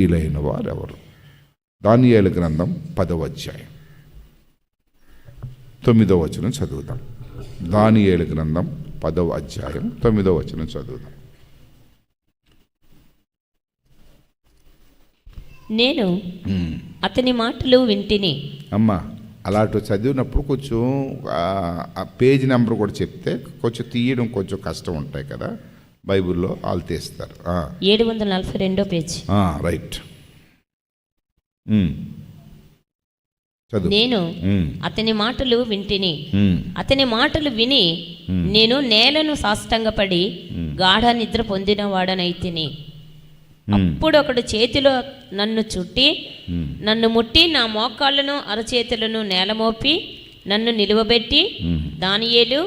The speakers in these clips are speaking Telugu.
వీలైన వారెవరు? దానియేలు గ్రంథం 10వ అధ్యాయం 9వ వచనం చదువుదాం. దానియేలు గ్రంథం 10వ అధ్యాయం 9వ వచనం చదువుదాం. నేను అతని మాటలు వింటిని. అమ్మా, అలాంటి చదివినప్పుడు కొంచెం ఆ పేజ్ నెంబర్ కూడా చెప్తే కొంచెం తీయడం కొంచెం కష్టం ఉంటాయి కదా, బైబిల్లో వాళ్ళు తీస్తారు. 742 పేజ్. రైట్. నేను అతని మాటలు వింటిని. అతని మాటలు విని నేను నేలను సాష్టంగపడి గాఢ నిద్ర పొందిన వాడనైతిని. అప్పుడు ఒకడు చేతిలో నన్ను చుట్టి నన్ను ముట్టి నా మోకాళ్ళను అరచేతులను నేలమోపి నన్ను నిలువబెట్టి, దానియేలు,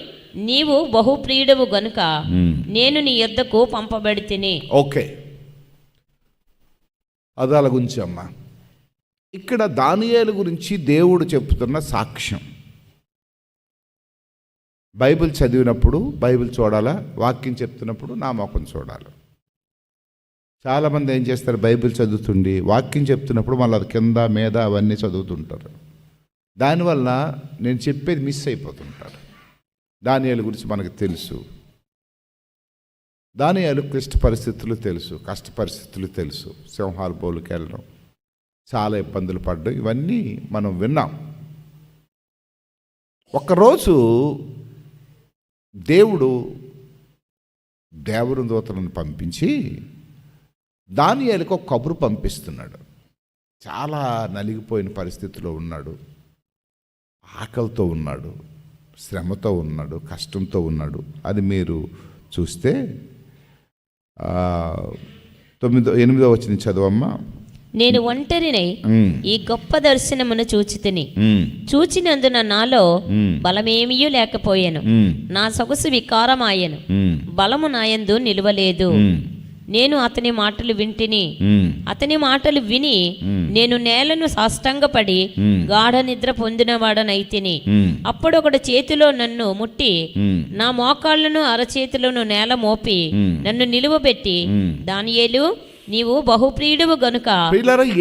నీవు బహుప్రియుడవు గనుక నేను నీ యొద్దకు పంపబడితిని. ఓకే, అదాల గురించి అమ్మా. ఇక్కడ దానియేలు గురించి దేవుడు చెప్తున్న సాక్ష్యం. బైబిల్ చదివినప్పుడు బైబిల్ చూడాలా, వాక్యం చెప్తున్నప్పుడు నా ముఖం చూడాలి. చాలామంది ఏం చేస్తారు, బైబిల్ చదువుతుండి వాక్యం చెప్తున్నప్పుడు మళ్ళీ అది కింద మీద అవన్నీ చదువుతుంటారు. దానివల్ల నేను చెప్పేది మిస్ అయిపోతుంటారు. దానియేలు గురించి మనకు తెలుసు. దానియేలు క్లిష్ట పరిస్థితులు తెలుసు, కష్ట పరిస్థితులు తెలుసు. సింహాల బోలుకి వెళ్ళడం, చాలా ఇబ్బందులు పడడం, ఇవన్నీ మనం విన్నాం. ఒకరోజు దేవుడు దేవుని దూతలను పంపించి దానియేలుకు ఒక కబురు పంపిస్తున్నాడు. చాలా నలిగిపోయిన పరిస్థితిలో ఉన్నాడు, ఆకలితో ఉన్నాడు, శ్రమతో ఉన్నాడు, కష్టంతో ఉన్నాడు. అది మీరు చూస్తే 8వ వచనం చదవమ్మా. నేను ఒంటరినై ఈ గొప్ప దర్శనమును చూచితిని. చూచినందున నాలో బలమేమీ లేకపోయాను, నా సొగసు వికారమాయను, బలము నాయందు నిలువలేదు. నేను అతని మాటలు వింటిని. అతని మాటలు విని నేను నేలను సాష్టంగపడి గాఢ నిద్ర పొందినవాడనైతిని. అప్పుడు ఒకడు చేతిలో నన్ను ముట్టి నా మోకాళ్ళను అరచేతులను నేల మోపి నన్ను నిలువబెట్టి, దానియేలు, నీవు బహుప్రియుడవు గనుక.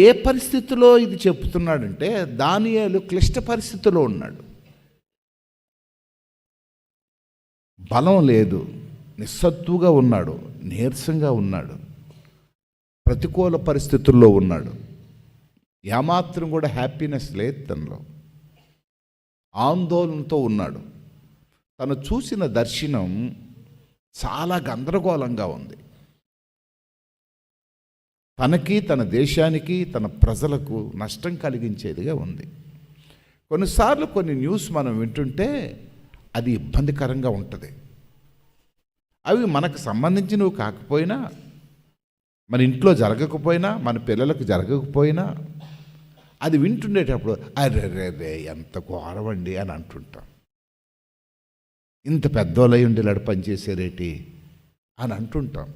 ఏ పరిస్థితిలో ఇది చెప్తున్నాడంటే, దానియేలు క్లిష్ట పరిస్థితిలో ఉన్నాడు. బలం లేదు, నిస్సత్తుగా ఉన్నాడు, నీరసంగా ఉన్నాడు, ప్రతికూల పరిస్థితుల్లో ఉన్నాడు. ఏమాత్రం కూడా హ్యాపీనెస్ లేదు తనలో, ఆందోళనతో ఉన్నాడు. తను చూసిన దర్శనం చాలా గందరగోళంగా ఉంది. తనకి, తన దేశానికి, తన ప్రజలకు నష్టం కలిగించేదిగా ఉంది. కొన్నిసార్లు కొన్ని న్యూస్ మనం వింటుంటే అది ఇబ్బందికరంగా ఉంటుంది. అవి మనకు సంబంధించినవి కాకపోయినా, మన ఇంట్లో జరగకపోయినా, మన పిల్లలకు జరగకపోయినా, అది వింటుండేటప్పుడు అరే ఎంత ఘోరమండి అని అంటుంటాం. ఇంత పెద్దోళ్ళై ఉండేలాడు పనిచేసేరేటి అని అంటుంటాం.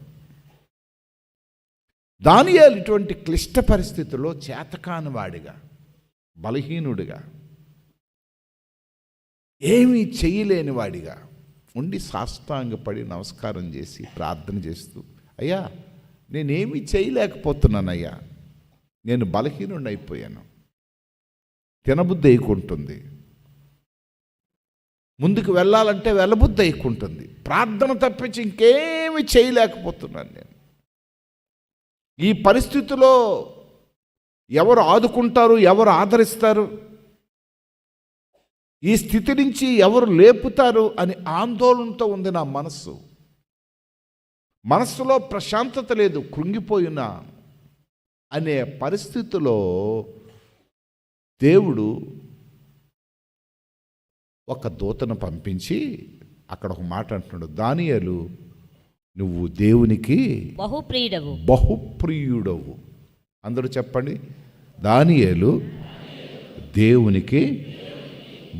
దానియేలు ఇటువంటి క్లిష్ట పరిస్థితుల్లో చేతకాని వాడిగా, బలహీనుడిగా, ఏమీ చేయలేని వాడిగా ఉండి సాష్టాంగపడి నమస్కారం చేసి ప్రార్థన చేస్తూ, అయ్యా నేనేమీ చేయలేకపోతున్నానయ్యా, నేను బలహీనుడిని అయిపోయాను, తినబుద్ధి అయికుంటుంది, ముందుకు వెళ్ళాలంటే వెళ్ళబుద్ధి అయికుంటుంది, ప్రార్థన తప్పించి ఇంకేమీ చేయలేకపోతున్నాను నేను. ఈ పరిస్థితిలో ఎవరు ఆదుకుంటారు, ఎవరు ఆదరిస్తారు, ఈ స్థితి నుంచి ఎవరు లేపుతారు అని ఆందోళనతో ఉంది నా మనస్సు. మనస్సులో ప్రశాంతత లేదు, కృంగిపోయిన అనే పరిస్థితిలో దేవుడు ఒక దూతను పంపించి అక్కడ ఒక మాట అంటున్నాడు, దానియేలు, నువ్వు దేవునికి బహుప్రియుడవు. అందరూ చెప్పండి, దానియేలు దేవునికి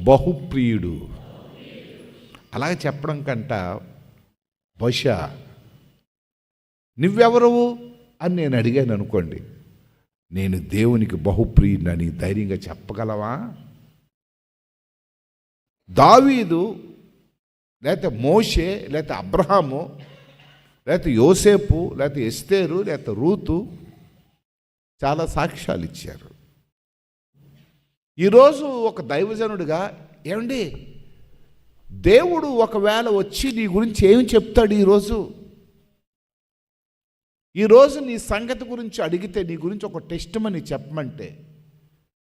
బహుప్రియుడు. అలాగే చెప్పడం కంట, బహుశా నువ్వెవరవు అని నేను అడిగాను అనుకోండి, నేను దేవునికి బహుప్రియుడని ధైర్యంగా చెప్పగలవా? దావీదు, లేకపోతే మోషే, లేకపోతే అబ్రహాము, లేకపోతే యోసేపు, లేకపోతే ఎస్తేరు, లేకపోతే రూతు, చాలా సాక్ష్యాలు ఇచ్చారు. ఈరోజు ఒక దైవజనుడిగా ఏమండి, దేవుడు ఒకవేళ వచ్చి నీ గురించి ఏమి చెప్తాడు? ఈరోజు నీ సంగతి గురించి అడిగితే, నీ గురించి ఒక టెస్టిమనీ చెప్పమంటే,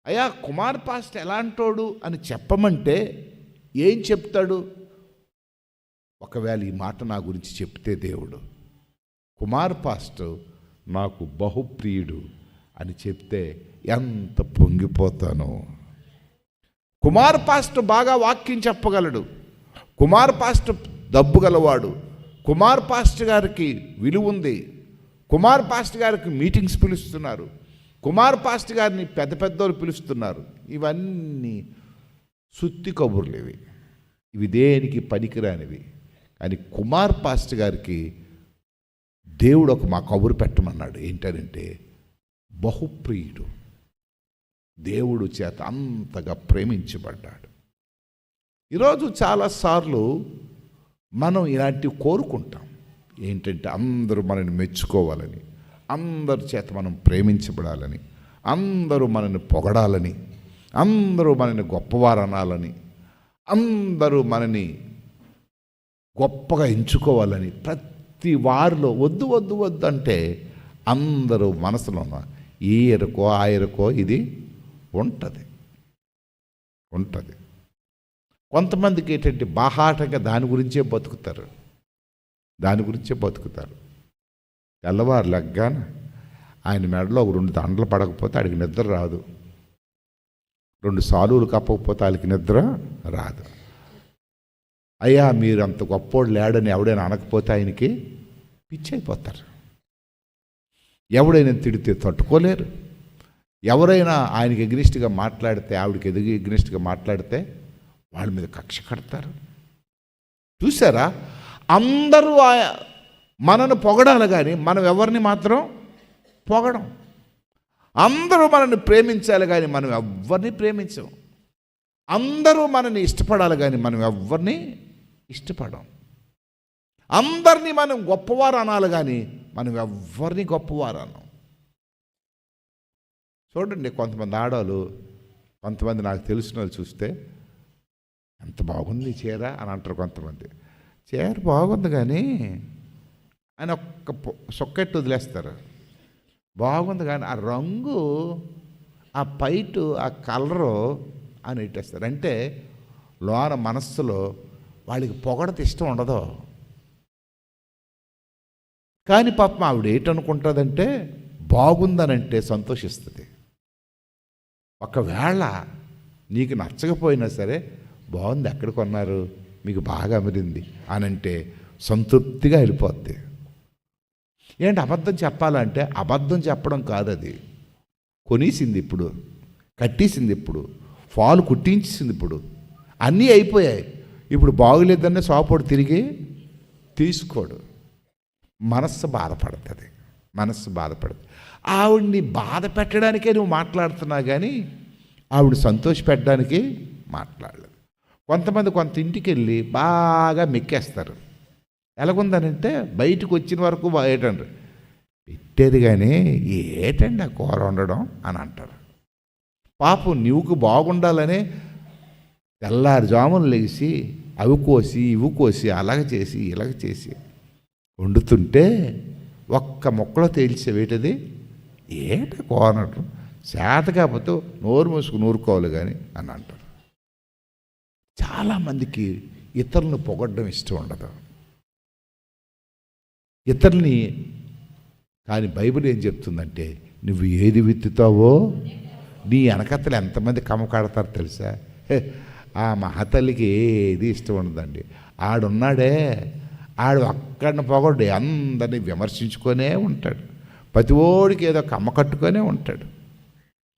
అయ్యా కుమార్ పాస్టర్ ఎలాంటోడు అని చెప్పమంటే ఏం చెప్తాడు? ఒకవేళ ఈ మాట నా గురించి చెప్తే దేవుడు, కుమార్ పాస్టర్ నాకు బహుప్రియుడు అని చెప్తే ఎంత పొంగిపోతానో. కుమార్ పాస్టర్ బాగా వాక్యం చెప్పగలడు, కుమార్ పాస్టర్ డబ్బు గలవాడు, కుమార్ పాస్టర్ గారికి విలువ ఉంది, కుమార్ పాస్టర్ గారికి మీటింగ్స్ పిలుస్తున్నారు, కుమార్ పాస్టర్ గారిని పెద్ద పెద్దోళ్ళు పిలుస్తున్నారు. ఇవన్నీ సుత్తి కబుర్లు, ఇవి దేనికి పనికిరానివి. కానీ కుమార్ పాస్టర్ గారికి దేవుడు మా కబురు పెట్టమన్నాడు. ఏంటంటే బహుప్రియుడు, దేవుడు చేత అంతగా ప్రేమించబడ్డాడు. ఈరోజు చాలాసార్లు మనం ఇలాంటివి కోరుకుంటాం. ఏంటంటే అందరూ మనల్ని మెచ్చుకోవాలని, అందరి చేత మనం ప్రేమించబడాలని, అందరూ మనల్ని పొగడాలని, అందరూ మనల్ని గొప్పవారు అనాలని, అందరూ మనని గొప్పగా ఎంచుకోవాలని ప్రతి వారిలో వద్దు వద్దు వద్దు అంటే అందరూ మనసులో ఈ ఎరుకో ఆ ఎరుకో ఇది ఉంటుంది. కొంతమందికి ఏంటంటే బాహాటంగా దాని గురించే బతుకుతారు. తెల్లవారు లెగ్గాన ఆయన మెడలో ఒక 2 దండలు పడకపోతే ఆడికి నిద్ర రాదు, 2 సాలువులు కప్పకపోతే వాళ్ళకి నిద్ర రాదు. అయ్యా మీరు అంత గొప్పోడు లేడని ఎవడైనా అనకపోతే ఆయనకి పిచ్చి అయిపోతారు. ఎవడైనా తిడితే తట్టుకోలేరు. ఎవరైనా ఆయనకి ఎగ్నిస్ట్గా మాట్లాడితే, ఆవిడకి ఎగ్నిస్ట్గా మాట్లాడితే వాళ్ళ మీద కక్ష కడతారు. చూసారా? అందరూ మనను పొగడాలి కానీ మనం ఎవరిని మాత్రం పొగడం. అందరూ మనల్ని ప్రేమించాలి కానీ మనం ఎవరిని ప్రేమించం. అందరూ మనల్ని ఇష్టపడాలి కానీ మనం ఎవరిని ఇష్టపడం. అందరినీ మనం గొప్పవారు అనాలి కానీ మనం ఎవరిని గొప్పవారు అనం. చూడండి, కొంతమంది ఆడవాళ్ళు, కొంతమంది నాకు తెలిసిన వాళ్ళు చూస్తే ఎంత బాగుంది చీర అని అంటారు. కొంతమంది చీర బాగుంది కానీ అని ఒక్క సొక్కెట్టు వదిలేస్తారు. బాగుంది కానీ ఆ రంగు, ఆ పైటు, ఆ కలరు అని ఇట్టేస్తారు. అంటే లోన మనస్సులో వాళ్ళకి పొగడత ఇష్టం ఉండదు. కానీ పాపం ఆవిడ ఏంటనుకుంటుందంటే బాగుందనంటే సంతోషిస్తుంది. ఒకవేళ నీకు నచ్చకపోయినా సరే బాగుంది, ఎక్కడ కొన్నారు, మీకు బాగా అమిరింది అని అంటే సంతృప్తిగా వెళ్ళిపోద్ది. ఏంటి అబద్ధం చెప్పాలంటే అబద్ధం చెప్పడం కాదు, అది కొనేసింది ఇప్పుడు, కట్టేసింది ఇప్పుడు, ఫాలు కుట్టించేసింది ఇప్పుడు, అన్నీ అయిపోయాయి. ఇప్పుడు బాగులేదన్న షాపోడు తిరిగి తీసుకోడు. మనస్సు బాధపడుతుంది. ఆవిడ్ని బాధ పెట్టడానికే నువ్వు మాట్లాడుతున్నావు కానీ ఆవిడ సంతోష పెట్టడానికి మాట్లాడలేదు. కొంతమంది కొంత ఇంటికి వెళ్ళి బాగా మెక్కేస్తారు. ఎలాగుందనంటే బయటకు వచ్చిన వరకు ఏంటంటారు, పెట్టేది కానీ ఏటండి ఆ కూర వండడం అని అంటారు. పాపం నీవుకు బాగుండాలని తెల్లారుజామున లేచి అవి కోసి ఇవి కోసి అలాగ చేసి ఇలాగ చేసి వండుతుంటే ఒక్క మొక్కలో తేల్చేవేటది ఏట కోనటం చేత కాకపోతే నోరు మూసుకుని నూరుకోవాలి కానీ అని అంటారు. చాలామందికి ఇతరులను పొగడ్డం ఇష్టం ఉండదు, ఇతరుల్ని. కానీ బైబిల్ ఏం చెప్తుందంటే నువ్వు ఏది విత్తుతావో నీ వెనకత్తలు ఎంతమంది కమ్మకాడతారు తెలుసా? ఆ మహతల్లికి ఏది ఇష్టం ఉండదండి. ఆడున్నాడే, ఆడు అక్కడిని పొగడు అందరినీ విమర్శించుకొనే ఉంటాడు. ప్రతి ఓడికి ఏదో కమ్మ కట్టుకొనే ఉంటాడు.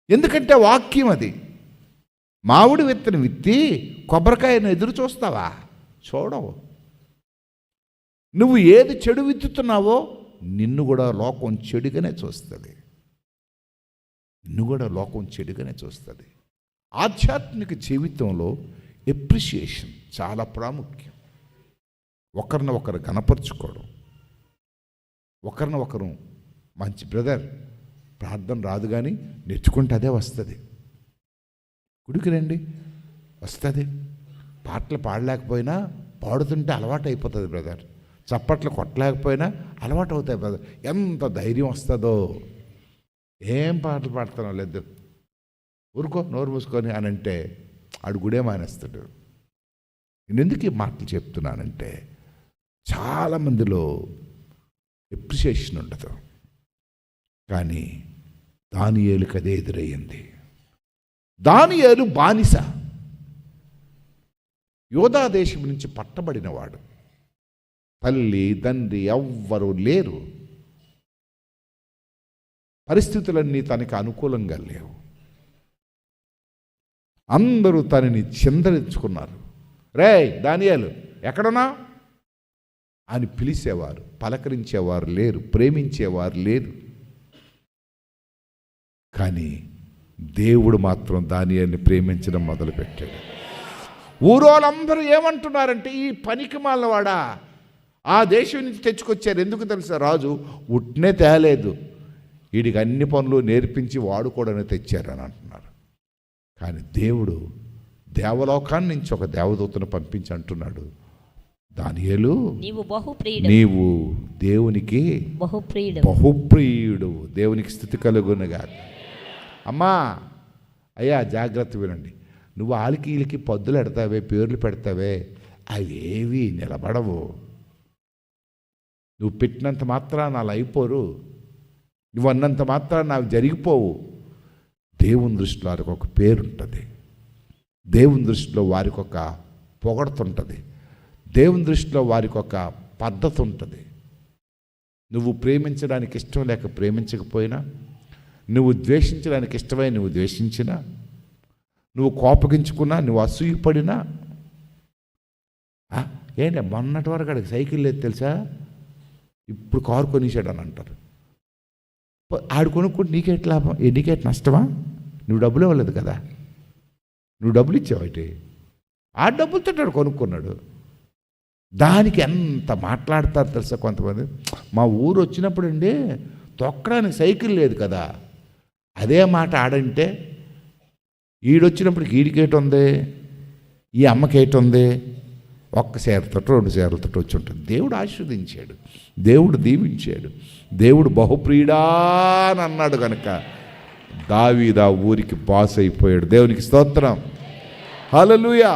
ఎందుకంటే వాక్యం అది. మామిడి విత్తనం విత్తి కొబ్బరికాయను ఎదురు చూస్తావా? చూడవు. నువ్వు ఏది చెడు విత్తుతున్నావో నిన్ను కూడా లోకం చెడుగానే చూస్తుంది. ఆధ్యాత్మిక జీవితంలో ఎప్రిషియేషన్ చాలా ప్రాముఖ్యం. ఒకరిని గనపరుచుకోవడం, ఒకరిని మంచి బ్రదర్ ప్రార్థన రాదు కానీ నేర్చుకుంటే అదే వస్తుంది. గుడికి రండి, వస్తుంది. పాటలు పాడలేకపోయినా పాడుతుంటే అలవాటు అయిపోతుంది బ్రదర్. చప్పట్లు కొట్టలేకపోయినా అలవాటు అవుతాయి బ్రదర్. ఎంత ధైర్యం వస్తుందో. ఏం పాటలు పాడుతున్నావు, లేదు ఊరుకో నోరు మూసుకొని అని అంటే ఆడు గుడే మానేస్తాడు. నేను ఎందుకు ఈ మాటలు చెప్తున్నానంటే చాలామందిలో ఎప్రిషియేషన్ ఉండదు. కానీ దానియేలుకి అదే ఎదురయ్యింది. దానియేలు బానిస, యోధా దేశం నుంచి పట్టబడినవాడు. తల్లి తండ్రి ఎవ్వరూ లేరు. పరిస్థితులన్నీ తనకి అనుకూలంగా లేవు. అందరూ తనని చిందరించుకున్నారు. రే దానియేలు ఎక్కడున్నా అని పిలిచేవారు, పలకరించేవారు లేరు, ప్రేమించేవారు లేరు. కానీ దేవుడు మాత్రం దానియేలుని ప్రేమించడం మొదలుపెట్టాడు. ఊరోళ్ళందరూ ఏమంటున్నారంటే, ఈ పనికి మాలినవాడా, ఆ దేశం నుంచి తెచ్చుకొచ్చారు. ఎందుకు తెలుసా? రాజు ఉట్నే తేలేదు, వీడికి అన్ని పనులు నేర్పించి వాడుకోవడానికి తెచ్చారని అంటున్నారు. కానీ దేవుడు దేవలోకాన్ని నుంచి ఒక దేవదూతను పంపించి అంటున్నాడు, దానియేలు నీవు దేవునికి బహుప్రియుడు, దేవునికి స్థుతి కలుగునుగా. అమ్మా అయ్యా జాగ్రత్త వినండి, నువ్వు ఆలికి వీళ్ళకి పద్దులు పెడతావే, పేర్లు పెడతావే, అవేవి నిలబడవు. నువ్వు పెట్టినంత మాత్రాన అలా అయిపోరు, నువ్వు అన్నంత మాత్రాన నాకు జరిగిపోవు. దేవుని దృష్టిలో వారికి ఒక పేరు ఉంటుంది, దేవుని దృష్టిలో వారికి ఒక పొగడుతుంటుంది, దేవుని దృష్టిలో వారికి ఒక పద్ధతి ఉంటుంది. నువ్వు ప్రేమించడానికి ఇష్టం లేక ప్రేమించకపోయినా, నువ్వు ద్వేషించడానికి ఇష్టమై నువ్వు ద్వేషించినా, నువ్వు కోపగించుకున్నా, నువ్వు అసూయపడినా, ఏంటి మొన్నటి వరకు అడిగి సైకిల్ లేదు తెలుసా, ఇప్పుడు కారు కొనిసాడు అని అంటారు. ఆడు కొనుక్కుంటే నీకేటి లాభం, నీకేటి నష్టమా? నువ్వు డబ్బులు ఇవ్వలేదు కదా, నువ్వు డబ్బులు ఇచ్చావు అయితే, ఆ డబ్బులతో ఆడు కొనుక్కున్నాడు. దానికి ఎంత మాట్లాడతారు తెలుసా కొంతమంది. మా ఊరు వచ్చినప్పుడు అండి తొక్కడానికి సైకిల్ లేదు కదా, అదే మాట ఆడంటే, ఈడొచ్చినప్పుడు ఈడికేటి ఉంది, ఈ అమ్మకేటి ఉంది, ఒక్క సేరతో 2 సేరలతో వచ్చి ఉంటుంది. దేవుడు ఆశీర్వదించాడు, దేవుడు దీవించాడు, దేవుడు బహుప్రియుడా అని అన్నాడు కనుక దావీదు ఆ ఊరికి బాస్ అయిపోయాడు. దేవునికి స్తోత్రం, హల్లెలూయా.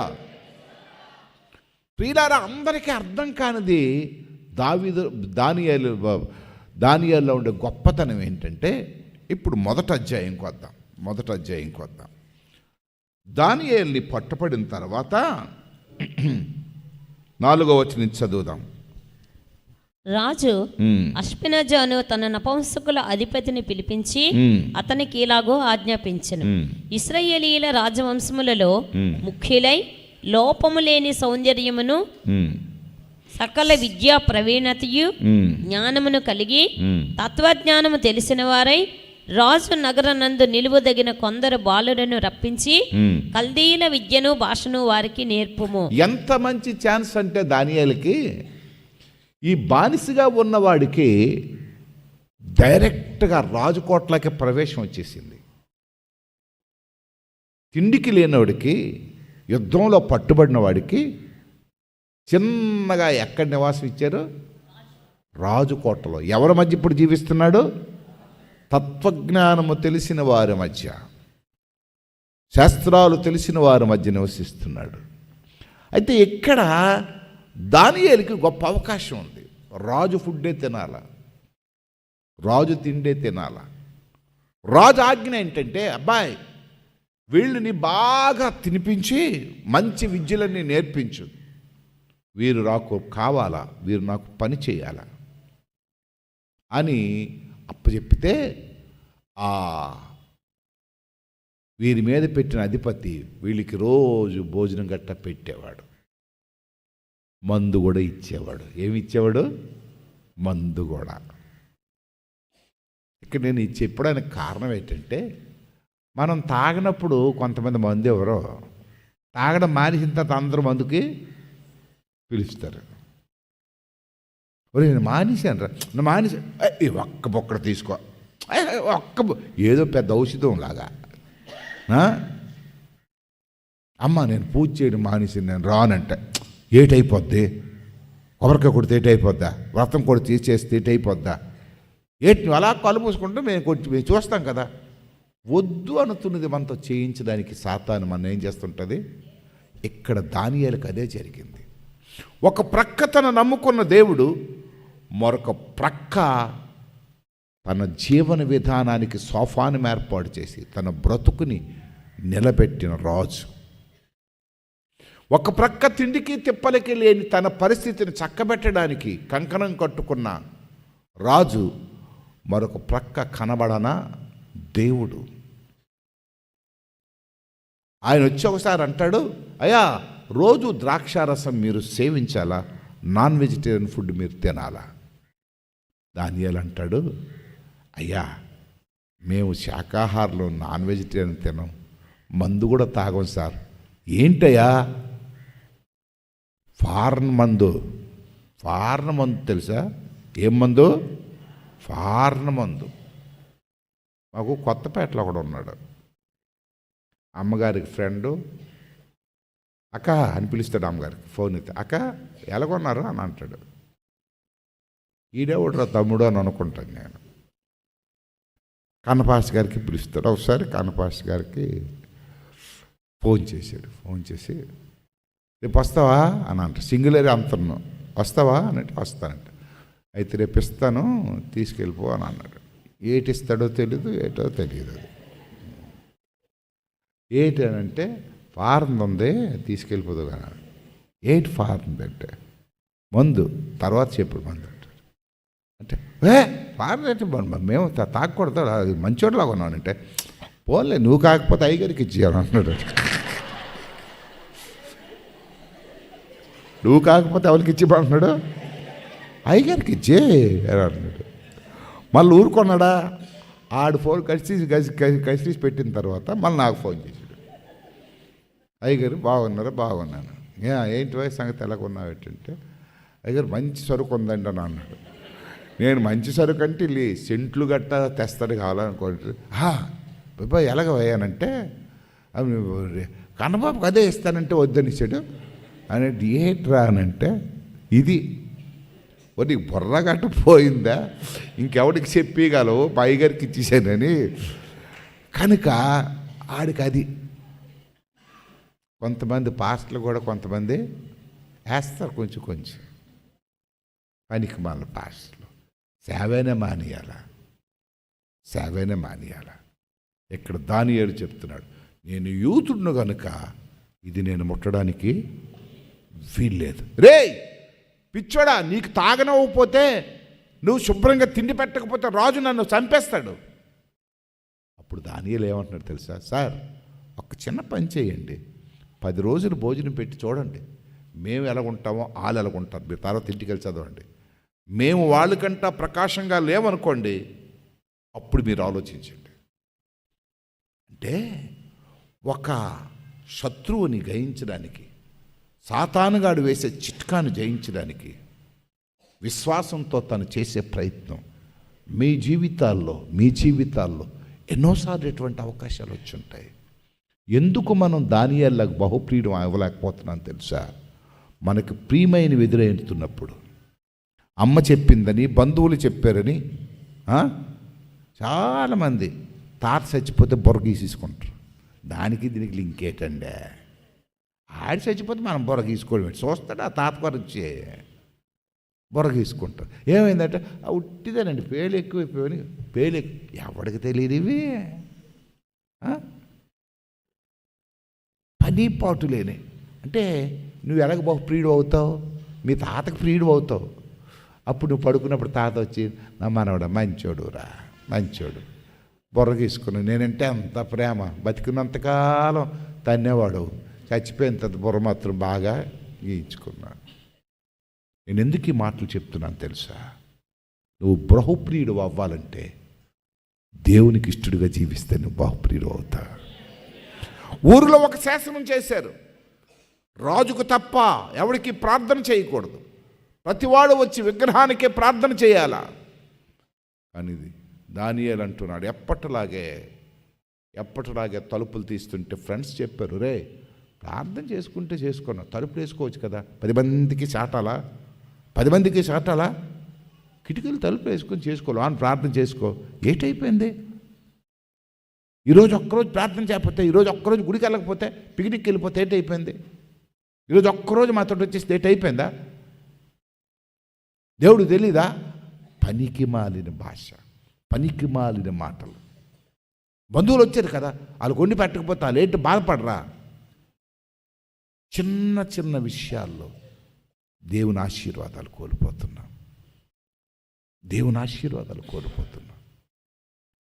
ప్రియులారా, అందరికీ అర్థం కానిది దానియేలులో ఉండే గొప్పతనం ఏంటంటే, ఇప్పుడు మొదటి అధ్యాయంకి వద్దాం. దానియేలుని పట్టుపడిన తర్వాత 4వ వచనం చదువుదాం. రాజు అష్పెనజు అను తన నపుంసకుల అధిపతిని పిలిపించి అతనికి ఇలాగో ఆజ్ఞాపించెను, ఇశ్రాయేలీయుల రాజవంశములలో ముఖ్యులై లోపము లేని సౌందర్యమును సకల విద్యా ప్రవీణతయు జ్ఞానమును కలిగి తత్వజ్ఞానము తెలిసిన వారై రాజు నగరనందు నిలువదగిన కొందరు బాలులను రప్పించి కల్దీల విద్యను భాషను వారికి నేర్పుము. ఎంత మంచి ఛాన్స్ అంటే దానియేలుకి, ఈ బానిసగా ఉన్నవాడికి డైరెక్ట్గా రాజుకోట్లకి ప్రవేశం వచ్చేసింది. తిండికి లేనివాడికి, యుద్ధంలో పట్టుబడిన వాడికి చిన్నగా ఎక్కడ నివాసం ఇచ్చారు? రాజుకోటలో. ఎవరి మధ్య ఇప్పుడు జీవిస్తున్నాడు? తత్వజ్ఞానము తెలిసిన వారి మధ్య, శాస్త్రాలు తెలిసిన వారి మధ్య నివసిస్తున్నాడు. అయితే ఇక్కడ దానియేలుకి గొప్ప అవకాశం ఉంది. రాజు ఫుడ్డే తినాల, రాజు తిండే తినాల. రాజు ఆజ్ఞ ఏంటంటే, అబ్బాయి వీళ్ళని బాగా తినిపించి మంచి విద్యలన్నీ నేర్పించు, వీరు నాకు కావాలా, వీరు నాకు పని చేయాలా అని అప్పచెప్పితే, వీరి మీద పెట్టిన అధిపతి వీళ్ళకి రోజు భోజనం గట్ట పెట్టేవాడు, మందు కూడా ఇచ్చేవాడు. ఏమి ఇచ్చేవాడు? మందు కూడా. ఇక్కడ నేను ఇది చెప్పడానికి కారణం ఏంటంటే, మనం తాగినప్పుడు కొంతమంది మందు ఎవరో తాగడం మానేసిన తర్వాత అందరూ మందుకి పిలుస్తారు. నేను మానేశాను రా, నేను మానేసా, ఒక్క బొక్కడ తీసుకో, ఏదో పెద్ద ఔషధం లాగా. అమ్మ నేను పూజ చేయడం మానేసి నేను రానంటే ఏటైపోద్ది, కొబ్బరికాయ కొడితే ఏటైపోద్దా, వ్రతం కొడితే చేస్తే ఏటైపోద్దా, నువ్వు అలా కళ్ళు మూసుకుంటే మేము చూస్తాం కదా. వద్దు అనుతున్నది మనతో చేయించడానికి సాతాను మనం ఏం చేస్తుంటుంది. ఇక్కడ దానియేలుకు అదే జరిగింది. ఒక ప్రక్క తను నమ్ముకున్న దేవుడు, మరొక ప్రక్క తన జీవన విధానానికి సోఫాను ఏర్పాటు చేసి తన బ్రతుకుని నిలబెట్టిన రాజు. ఒక ప్రక్క తిండికి తిప్పలకి లేని తన పరిస్థితిని చక్కబెట్టడానికి కంకణం కట్టుకున్న రాజు, మరొక ప్రక్క కనబడన దేవుడు. ఆయన వచ్చి ఒకసారి అంటాడు, అయ్యా రోజు ద్రాక్షారసం మీరు సేవించాలా, నాన్ వెజిటేరియన్ ఫుడ్ మీరు తినాలా? దానియేలు అంటాడు, అయ్యా మేము శాకాహారులు, నాన్ వెజిటేరియన్ తినం, మందు కూడా తాగం సార్. ఏంటయ్యా? ఫారెన్ మందు తెలుసా? ఏం మందు? ఫారెన్ మందు. మాకు కొత్తపేటలో ఒకడు ఉన్నాడు, అమ్మగారికి ఫ్రెండు. అక్క అని పిలుస్తాడు అమ్మగారికి, ఫోన్ ఎత్తి, అక్క ఎలాగొన్నారు అని అంటాడు. ఈడేవుడ్రా తమ్ముడు అని అనుకుంటాను నేను. కన్నపాస్ గారికి పిలుస్తాడు. ఒకసారి కన్నపాస్ గారికి ఫోన్ చేసి రేపు వస్తావా అని అంట. సింగులరీ అంటున్నాం, వస్తావా అన్నట్టు వస్తానంట. అయితే రేపు ఇస్తాను తీసుకెళ్ళిపో అని అన్నాడు. ఏటిస్తాడో తెలీదు, ఏటో తెలియదు. అది ఏంటి అని అంటే, ఫారెన్ ఉంది తీసుకెళ్ళిపోదు కదా. ఏంటి ఫారెన్ అంటే? మందు, తర్వాత చెప్పు మందు అంటే ఫారెన్ అంటే మేము తాగకూడదు, అది మంచోడ్లాగా ఉన్నానంటే, పోలే నువ్వు కాకపోతే అయ్యగారికి ఇచ్చేయాలి అన్నాడు. నువ్వు కాకపోతే ఎవరికి ఇచ్చిపోతున్నాడు? అయ్యగారికి ఇచ్చే అన్నాడు. మళ్ళీ ఊరుకున్నాడా? ఆడు ఫోన్ కసిరీసి పెట్టిన తర్వాత మళ్ళీ నాకు ఫోన్ చేశాడు. అయ్యగారు బాగున్నాను. ఏంటి వయసు సంగతి ఎలాగొన్నావు ఏంటంటే, అయ్యగారు మంచి సరుకు ఉందండి అని అన్నాడు. నేను మంచి సరుకు అంటే వెళ్ళి సెంట్లు గట్ట తెస్తాడు కావాలనుకోండి. బాబాయ్ ఎలాగ పోయానంటే, కన్నబాబుకి అదే ఇస్తానంటే వద్దనిచ్చాడు అనేది. ఏంట్రా అనంటే, ఇది నీకు బుర్ర గట్ట పోయిందా, ఇంకెవడికి చెప్పగలవు, పైగారికి ఇచ్చేసానని. కనుక ఆడికి అది. కొంతమంది పాస్టర్లు కూడా కొంతమంది వేస్తారు కొంచెం పనికి మన పాస్టర్లు. సేవనే మానేయాల. ఇక్కడ దానియేలు చెప్తున్నాడు, నేను యూతుడును కనుక ఇది నేను ముట్టడానికి వీల్లేదు. రేయ్ పిచ్చోడా, నీకు తాగనవ్వకపోతే, నువ్వు శుభ్రంగా తిండి పెట్టకపోతే రాజు నన్ను చంపేస్తాడు. అప్పుడు దానియేలు ఏమంటున్నాడు తెలుసా? సార్ ఒక చిన్న పని చేయండి, 10 రోజులు భోజనం పెట్టి చూడండి, మేము ఎలాగుంటామో వాళ్ళు ఎలాగుంటారు, మీరు తర్వాత ఇంటికి వెళ్ళి చదవండి. మేము వాళ్ళకంటా ప్రకాశంగా లేవనుకోండి, అప్పుడు మీరు ఆలోచించండి. అంటే ఒక శత్రువుని జయించడానికి, సాతానుగాడు వేసే చిట్కాను జయించడానికి విశ్వాసంతో తను చేసే ప్రయత్నం మీ జీవితాల్లో ఎన్నోసార్లు ఎటువంటి అవకాశాలు వచ్చి ఉంటాయి. ఎందుకు మనం దానియేలుకు బహుప్రియుడం అవ్వలేకపోతున్నాం తెలుసా? మనకు ప్రియమైన ఎదురెడుతున్నప్పుడు, అమ్మ చెప్పిందని, బంధువులు చెప్పారని, చాలామంది తాత చచ్చిపోతే బొర్ర గీసేసుకుంటారు. దానికి దీనికి లింక్ ఏంటండి? ఆడి చచ్చిపోతే మనం బొర్ర గీసుకోవడం చూస్తాడు, ఆ తాత కొరచి బొర్ర గీసుకుంటారు. ఏమైందంటే ఉట్టిదేనండి, పేలు ఎక్కువైపోయి ఎవడికి తెలియదు ఇవి. పని పాటు లేని అంటే నువ్వు ఎలాగ ప్రియుడు అవుతావు? మీ తాతకు ప్రియుడు అవుతావు. అప్పుడు నువ్వు పడుకున్నప్పుడు తాత వచ్చి, నా మనవడ మంచోడు బొర్ర గీసుకుని, నేనంటే అంత ప్రేమ, బతికినంతకాలం తన్నేవాడు, చచ్చిపోయిన తర్వాత బుర్ర మాత్రం బాగా గీయించుకున్నాను. నేను ఎందుకు ఈ మాటలు చెప్తున్నాను తెలుసా? నువ్వు బహుప్రియుడు అవ్వాలంటే దేవునికి ఇష్టడుగా జీవిస్తే నువ్వు బహుప్రియుడు అవుతా. ఊరిలో ఒక శాసనం చేశారు, రాజుకు తప్ప ఎవరికి ప్రార్థన చేయకూడదు, ప్రతివాడు వచ్చి విగ్రహానికే ప్రార్థన చేయాలా. కానీ దానియేలు అంటున్నాడు, ఎప్పటిలాగే తలుపులు తీస్తుంటే ఫ్రెండ్స్ చెప్పారు, రే ప్రార్థన చేసుకుంటే చేసుకున్నావు, తలుపులు వేసుకోవచ్చు కదా, 10 మందికి చాటాలా, కిటికీలు తలుపులు వేసుకొని చేసుకోవాలి అని ప్రార్థన చేసుకో. ఏటైపోయింది? ఈరోజు ఒక్కరోజు ప్రార్థన చేయకపోతే, ఈరోజు ఒక్కరోజు గుడికి వెళ్ళకపోతే, పిక్నిక్కి వెళ్ళిపోతే ఏటైపోయింది? ఈరోజు ఒక్కరోజు మాతో వచ్చేసి ఏటైపోయిందా? దేవుడు తెలీదా? పనికి మాలిన భాష, పనికి మాలిన మాటలు. బంధువులు వచ్చారు కదా, వాళ్ళు కొండి పెట్టకపోతే వాళ్ళు ఏంటి బాధపడరా? చిన్న చిన్న విషయాల్లో దేవుని ఆశీర్వాదాలు కోల్పోతున్నాం.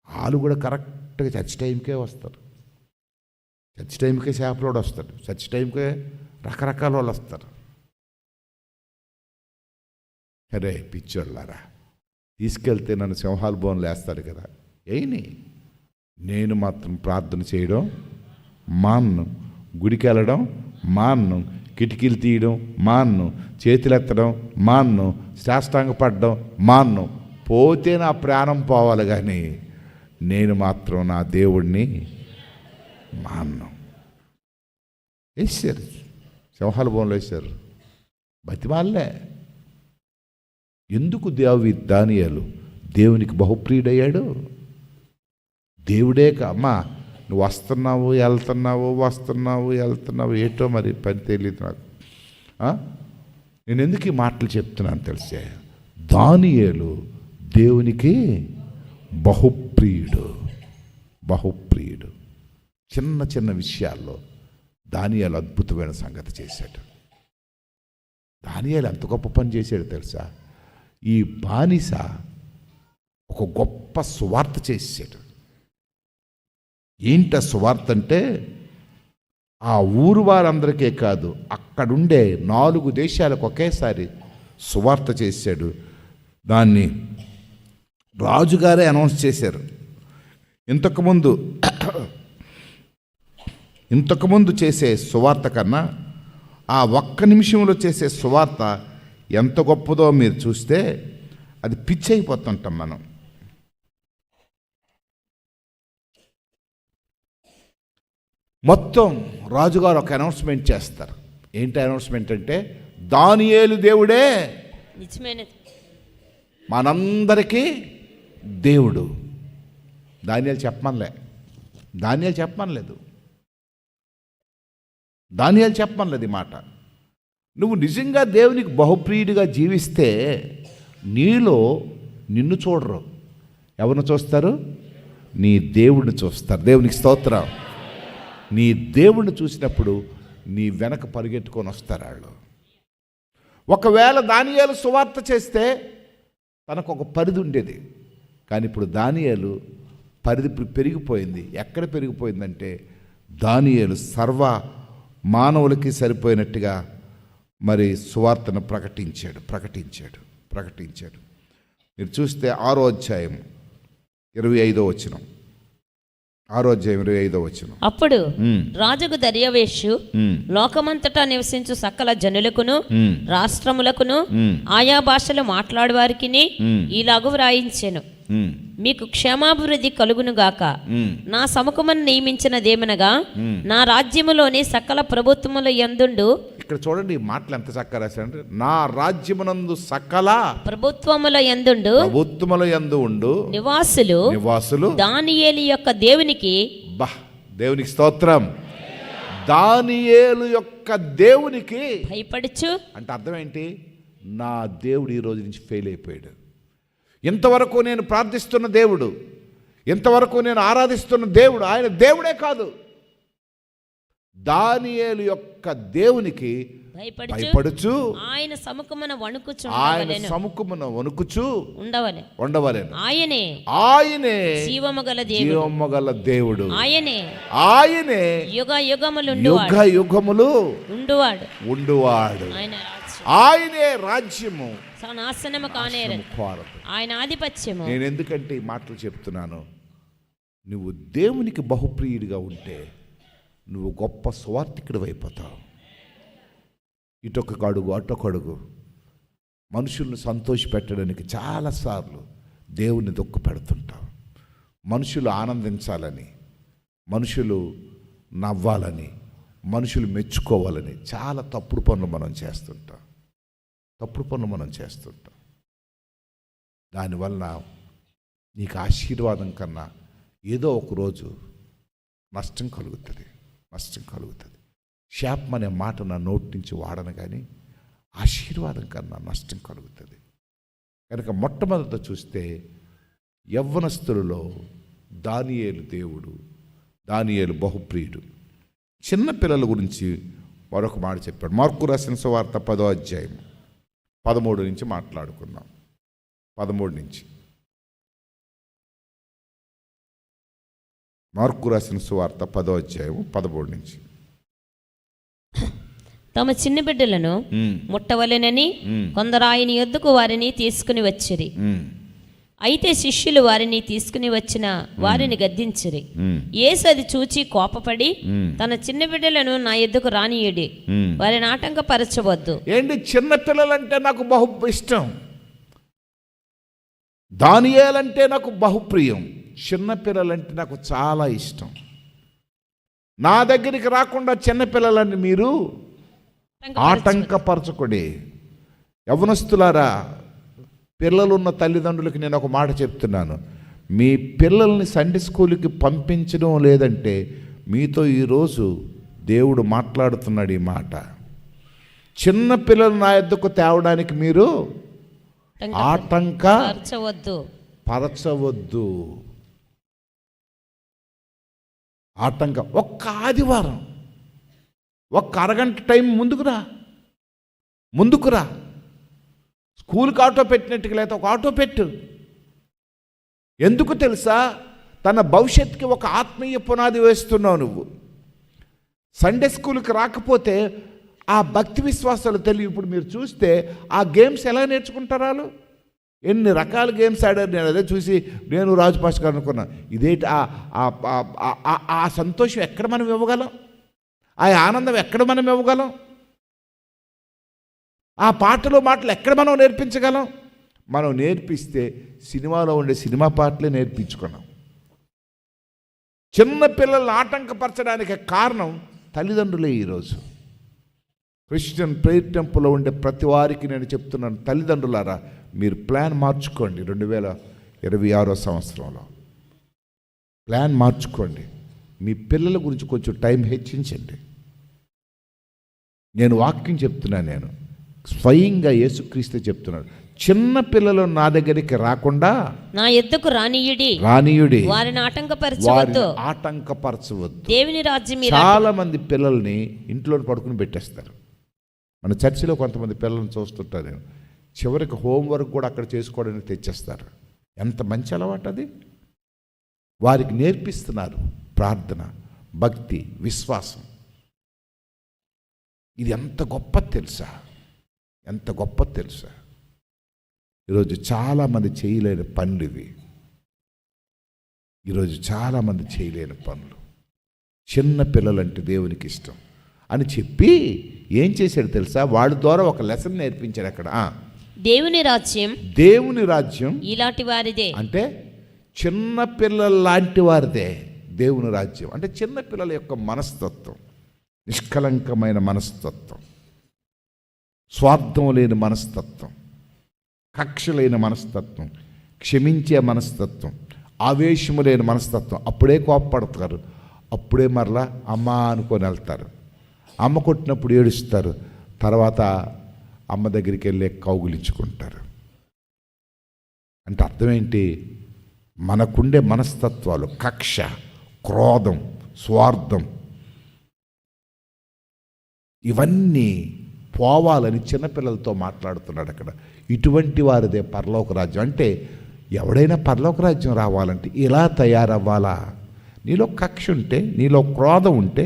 వాళ్ళు కూడా కరెక్ట్గా చర్చ్ టైంకే వస్తారు, చర్చ్ టైంకే సేపలోడు వస్తాడు, చర్చ్ టైంకే రకరకాల వాళ్ళు వస్తారు. అరే పిచ్చోళ్ళారా, తీసుకెళ్తే నన్ను సింహాల బోన్లు వేస్తారు కదా, ఏని నేను మాత్రం ప్రార్థన చేయడం మాన్ను, గుడికి వెళ్ళడం మాన్ను, కిటికీలు తీయడం మాన్ను, చేతులెత్తడం మాన్ను, శాస్త్రాంగ పడడం మాన్ను. పోతే నా ప్రాణం పోవాలి, కానీ నేను మాత్రం నా దేవుడిని మాన్ను. వేసారు, సింహాల బోన్లు వేశారు, బతిమాలే. ఎందుకు దానియేలు దేవునికి బహుప్రియుడయ్యాడు? దేవుడేక అమ్మా నువ్వు వస్తున్నావు వెళ్తున్నావు ఏటో మరి పని తెలియదు నాకు. నేను ఎందుకు ఈ మాటలు చెప్తున్నాను తెలిసే? దానియేలు దేవునికి బహుప్రియుడు. చిన్న చిన్న విషయాల్లో దానియేలు అద్భుతమైన సంగతి చేశాడు. దానియేలు ఎంత గొప్ప పని చేశాడు తెలుసా? ఈ బానిస ఒక గొప్ప సువార్త చేసాడు. ఏంట సువార్త అంటే, ఆ ఊరు వారందరికీ కాదు, అక్కడుండే 4 దేశాలకు ఒకేసారి సువార్త చేశాడు. దాన్ని రాజుగారే అనౌన్స్ చేశారు. ఇంతకుముందు చేసే సువార్త కన్నా ఆ 1 నిమిషంలో చేసే సువార్త ఎంత గొప్పదో మీరు చూస్తే అది పిచ్చి అయిపోతుంటాం మనం. మొత్తం రాజుగారు ఒక అనౌన్స్మెంట్ చేస్తారు. ఏంటి అనౌన్స్మెంట్ అంటే, దానియేలు దేవుడే నిజమైనది, మనందరికీ దేవుడు. దానియేలు చెప్పమనలేదు ఈ మాట. నువ్వు నిజంగా దేవునికి బహుప్రియుడిగా జీవిస్తే నిన్ను చూడరు. ఎవరిని చూస్తారు? నీ దేవుడిని చూస్తారు. దేవునికి స్తోత్రం. నీ దేవుడిని చూసినప్పుడు నీ వెనక పరిగెట్టుకొని వస్తారు వాళ్ళు. ఒకవేళ దానియేలు సువార్త చేస్తే తనకు ఒక పరిధి ఉండేది, కానీ ఇప్పుడు దానియేలు పరిధి పెరిగిపోయింది. ఎక్కడ పెరిగిపోయిందంటే, దానియేలు సర్వ మానవులకి సరిపోయినట్టుగా మరి సువార్తను ప్రకటించాడు. మీరు చూస్తే 6వ అధ్యాయం 25వ వచనం. 6వ అధ్యాయం 25వ వచనం. అప్పుడు రాజుకు దర్యావేషు లోకమంతటా నివసించు సకల జనులకును రాష్ట్రములకును ఆయా భాషలు మాట్లాడు వారికి ఇలాగు వ్రాయించెను, మీకు క్షేమాభివృద్ధి కలుగును గాక. నా సముఖమును నియమించినదేమనగా, నా రాజ్యములోని సకల ప్రభుత్వముల యందుండు. ఇక్కడ చూడండి ఈ మాటలు ఎంత చక్కగా రాశారంటే, నా రాజ్యమునందు సకల ప్రభుత్వముల యందు ఉండు నివాసులు దానియేలు యొక్క దేవునికి దేవునికి స్తోత్రం. దానియేలు యొక్క దేవునికి భయపడుచు అంటే అర్థం ఏంటి? నా దేవుడు ఈ రోజు నుంచి ఫెయిల్ అయిపోయాడు. ఇంతవరకు నేను ప్రార్థిస్తున్న దేవుడు, ఇంతవరకు నేను ఆరాధిస్తున్న దేవుడు ఆయన దేవుడే కాదు. దానియేలు యొక్క దేవునికి భయపడుచు ఆయన సముఖమున వణుకుచు ఉండవలెను. ఆయనే జీవముగల దేవుడు. ఆయనే యుగ యుగములు ఉండువాడు. ఆయనే రాజ్యము నాశనము కానేరదు, ఆయన ఆధిపత్యము. నేను ఎందుకంటే ఈ మాటలు చెప్తున్నాను, నువ్వు దేవునికి బహుప్రియుడిగా ఉంటే నువ్వు గొప్ప స్వార్థికుడు అయిపోతావు. ఇటొక అడుగు అటొక అడుగు మనుషులను సంతోషపెట్టడానికి చాలాసార్లు దేవుని దుఃఖ పెడుతుంటావు. మనుషులు ఆనందించాలని, మనుషులు నవ్వాలని, మనుషులు మెచ్చుకోవాలని చాలా తప్పుడు పనులు మనం చేస్తుంటాం. దానివల్ల నీకు ఆశీర్వాదం కన్నా ఏదో ఒకరోజు నష్టం కలుగుతుంది. శాపం అనే మాట నా నోటి నుంచి వాడను, కానీ ఆశీర్వాదం కన్నా నష్టం కలుగుతుంది. కనుక మొట్టమొదట చూస్తే యవ్వనస్తులలో దానియేలు బహుప్రియుడు. చిన్నపిల్లల గురించి మరొక మాట చెప్పాడు. మార్కు రాసిన సువార్త 10వ అధ్యాయం 13 నుంచి మాట్లాడుకుందాం. 13 నుంచి మార్కు రాసిన సువార్త 10వ అధ్యాయం 13 నుంచి. తమ చిన్న బిడ్డలను ముట్టవలెనని కొందరు ఆయన యొద్దకు వారిని తీసుకుని వచ్చిరి. అయితే శిష్యులు వారిని తీసుకుని వచ్చిన వారిని గద్దించిరి. యేసు అది చూచి కోపపడి తన చిన్న బిడ్డలను నా యొద్దకు రానియుడి, వారిని ఆటంకపరచవద్దు. ఏంటి, చిన్న పిల్లలంటే నాకు బహు ఇష్టం, దానియేలంటే నాకు బహుప్రియం, చిన్న పిల్లలంటే నాకు చాలా ఇష్టం. నా దగ్గరికి రాకుండా చిన్న పిల్లలని మీరు ఆటంకపరచకూడే. యవ్వనస్తులారా, పిల్లలున్న తల్లిదండ్రులకి నేను ఒక మాట చెప్తున్నాను. మీ పిల్లల్ని సండే స్కూల్కి పంపించడం లేదంటే మీతో ఈరోజు దేవుడు మాట్లాడుతున్నాడు ఈ మాట. చిన్న పిల్లలు నా యొద్దకు తేవడానికి మీరు ఆటంకపరచవద్దు. ఒక్క ఆదివారం ఒక్క అరగంట టైం ముందుకురా. స్కూల్కి ఆటో పెట్టినట్టుగా లేకపోతే ఒక ఆటో పెట్టు. ఎందుకు తెలుసా? తన భవిష్యత్తుకి ఒక ఆత్మీయ పునాది వేస్తున్నావు నువ్వు. సండే స్కూల్కి రాకపోతే ఆ భక్తి విశ్వాసాలు తెలియ. ఇప్పుడు మీరు చూస్తే ఆ గేమ్స్ ఎలా నేర్చుకుంటారు వాళ్ళు? ఎన్ని రకాల గేమ్స్ ఆడారు. నేను అదే చూసి నేను రాజు పాస్ గారు అనుకున్నాను, ఇదేంటి ఆ సంతోషం ఎక్కడ మనం ఇవ్వగలం? ఆ ఆనందం ఎక్కడ మనం ఇవ్వగలం? ఆ మాటలు ఎక్కడ మనం నేర్పించగలం? మనం నేర్పిస్తే సినిమాలో ఉండే సినిమా పాటలే నేర్పించుకున్నాం. చిన్న పిల్లల్ని ఆటంకపరచడానికి కారణం తల్లిదండ్రులే. ఈరోజు క్రిస్టియన్ ప్రేయర్ టెంపుల్లో ఉండే ప్రతి వారికి నేను చెప్తున్నాను, తల్లిదండ్రులారా మీరు ప్లాన్ మార్చుకోండి. 2026వ సంవత్సరంలో ప్లాన్ మార్చుకోండి. మీ పిల్లల గురించి కొంచెం టైం హెచ్చించండి. నేను వాక్యం చెప్తున్నాను, నేను స్వయంగా యేసుక్రీస్తు చెప్తున్నాడు, చిన్న పిల్లలు నా దగ్గరికి రాకుండా నా యొద్దకు రానియుడి, వారిని ఆటంకపరచవద్దు. దేవుని రాజ్యం. చాలా మంది పిల్లల్ని ఇంట్లో పడుకుని పెట్టేస్తారు. మన చర్చిలో కొంతమంది పిల్లల్ని చూస్తుంటారు నేను. చివరికి హోంవర్క్ కూడా అక్కడ చేసుకోవడానికి తెచ్చేస్తారు. ఎంత మంచి అలవాటు అది! వారికి నేర్పిస్తున్నారు ప్రార్థన, భక్తి, విశ్వాసం. ఇది ఎంత గొప్ప తెలుసా? ఈరోజు చాలామంది చేయలేని పనులు ఇవి. చిన్న పిల్లలంటే దేవునికి ఇష్టం అని చెప్పి ఏం చేశాడు తెలుసా? వాళ్ళ ద్వారా ఒక లెసన్ నేర్పించాడు. అక్కడ దేవుని రాజ్యం ఇలాంటి వారిదే. అంటే చిన్న పిల్లల లాంటి వారిదే దేవుని రాజ్యం. అంటే చిన్న పిల్లల యొక్క మనస్తత్వం, నిష్కలంకమైన మనస్తత్వం, స్వార్థం లేని మనస్తత్వం, కక్ష లేని మనస్తత్వం, క్షమించే మనస్తత్వం, ఆవేశము లేని మనస్తత్వం. అప్పుడే కోపపడతారు, అప్పుడే మరలా అమ్మ అనుకొని వెళ్తారు. అమ్మ కొట్టినప్పుడు ఏడుస్తారు, తర్వాత అమ్మ దగ్గరికి వెళ్ళి కౌగులించుకుంటారు. అంటే అర్థం ఏంటి? మనకుండే మనస్తత్వాలు కక్ష, క్రోధం, స్వార్థం, ఇవన్నీ పోవాలని చిన్నపిల్లలతో మాట్లాడుతున్నాడు అక్కడ. ఇటువంటి వారిదే పరలోక రాజ్యం. అంటే ఎవడైనా పరలోక రాజ్యం రావాలంటే ఇలా తయారవ్వాలా? నీలో కక్ష ఉంటే, నీలో క్రోధం ఉంటే,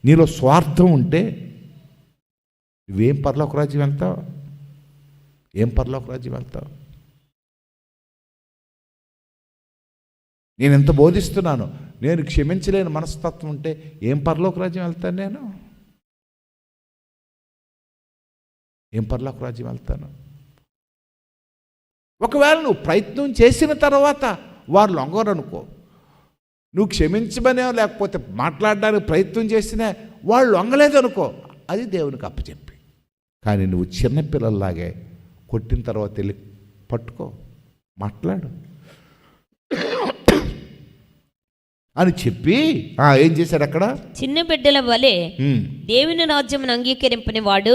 నీలో స్వార్థం ఉంటే నువ్వేం పరలోక రాజ్యం వెళ్తావు? నేను ఎంత బోధిస్తున్నాను, నేను క్షమించలేని మనస్తత్వం ఉంటే ఏం పరలోక రాజ్యం వెళ్తాను? ఏం పరలోక రాజ్యం వెళ్తాను? ఒకవేళ నువ్వు ప్రయత్నం చేసిన తర్వాత వారు లొంగరు అనుకో. నువ్వు క్షమించమనే లేకపోతే మాట్లాడడానికి ప్రయత్నం చేసినా వాళ్ళు లొంగలేదు అనుకో, అది దేవునికి అప్పచెప్పి. కానీ నువ్వు చిన్నపిల్లల్లాగే కొట్టిన తర్వాత వెళ్ళి పట్టుకో, మాట్లాడు అని చెప్పి ఏం చేశాడు అక్కడ? చిన్న బిడ్డల వలె దేవుని రాజ్యమును అంగీకరింపని వాడు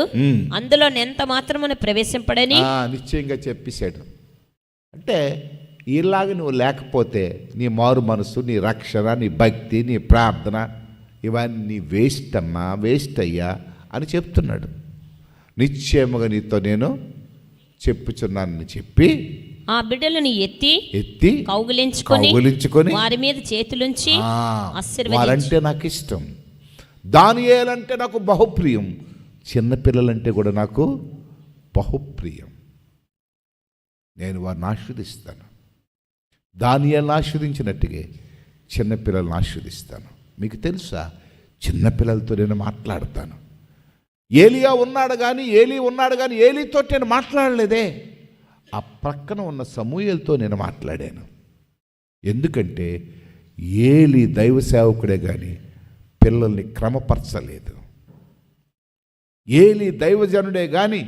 అందులో ఎంత మాత్రమున ప్రవేశింపడని నిశ్చయంగా చెప్పేశాడు. అంటే ఇలాగ నువ్వు లేకపోతే నీ మారు మనసు, నీ రక్షణ, నీ భక్తి, నీ ప్రార్థన ఇవన్నీ వేస్ట్ అమ్మా, వేస్ట్ అయ్యా అని చెప్తున్నాడు. నిశ్చయముగా నీతో నేను చెప్పుచున్నానని చెప్పి ఆ బిడ్డలను ఎత్తి కౌగిలించుకొని వారి మీద చేతులుంచి వారంటే నాకు ఇష్టం, దానియేలంటే నాకు బహుప్రియం, చిన్నపిల్లలంటే కూడా నాకు బహుప్రియం, నేను వారిని ఆస్వాదిస్తాను. దానియేలును ఆస్వాదించినట్టుగా చిన్నపిల్లలను ఆస్వాదిస్తాను. మీకు తెలుసా, చిన్నపిల్లలతో నేను మాట్లాడతాను. ఏలియా ఉన్నాడు కానీ ఏలీతో నేను మాట్లాడలేదే. ఆ ప్రక్కన ఉన్న సమూయేలుతో నేను మాట్లాడాను. ఎందుకంటే ఏలీ దైవ సేవకుడే కానీ పిల్లల్ని క్రమపరచలేదు. ఏలీ దైవజనుడే కానీ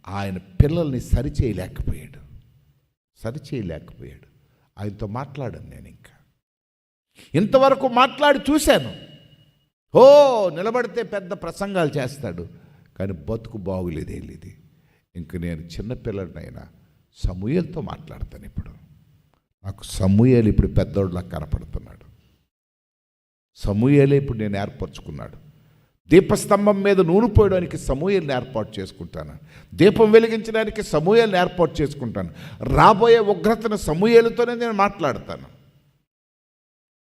ఆయన పిల్లల్ని సరిచేయలేకపోయాడు. ఆయనతో మాట్లాడాను నేను. ఇంకా ఇంతవరకు మాట్లాడి చూశాను. నిలబడితే పెద్ద ప్రసంగాలు చేస్తాడు, కానీ బతుకు బాగులేదు ఏలీది. ఇంక నేను చిన్నపిల్లడినైనా సమూయేలుతో మాట్లాడతాను. ఇప్పుడు నాకు సమూయేలు ఇప్పుడు పెద్దోడులా కనపడుతున్నాడు. సమూయేలే ఇప్పుడు నేను ఏర్పరచుకున్నాడు. దీపస్తంభం మీద నూనె పోయడానికి సమూయేలుని ఏర్పాటు చేసుకుంటాను. దీపం వెలిగించడానికి సమూయేలుని ఏర్పాటు చేసుకుంటాను. రాబోయే ఉగ్రతను సమూయేలుతోనే నేను మాట్లాడతాను.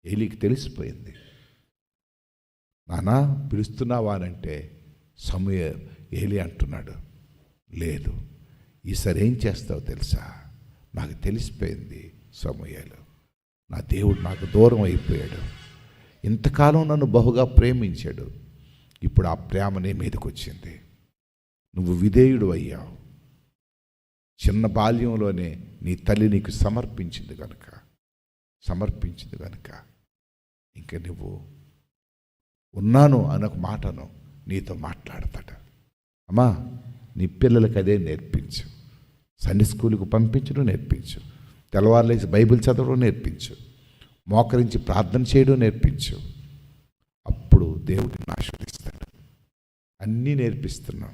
ఏలీకి తెలిసిపోయింది. నానా పిలుస్తున్నావా అంటే ఏలీ అంటున్నాడు, లేదు, ఈసారి ఏం చేస్తావో తెలుసా, నాకు తెలిసిపోయింది సమూయేలు, నా దేవుడు నాకు దూరం అయిపోయాడు. ఇంతకాలం నన్ను బహుగా ప్రేమించాడు, ఇప్పుడు ఆ ప్రేమ నీ మీదకి వచ్చింది. నువ్వు విధేయుడు అయ్యావు. చిన్న బాల్యంలోనే నీ తల్లి నీకు సమర్పించింది కనుక ఇంక నువ్వు ఉన్నాను అనొక మాటను నీతో మాట్లాడతాడు. అమ్మా, నీ పిల్లలకి అదే నేర్పించు. సండే స్కూల్కి పంపించడం నేర్పించు. తెల్లవారులేసి బైబిల్ చదవడం నేర్పించు. మోకరించి ప్రార్థన చేయడం నేర్పించు. అప్పుడు దేవుడిని ఆశీర్వదిస్తాడు. అన్నీ నేర్పిస్తున్నాం.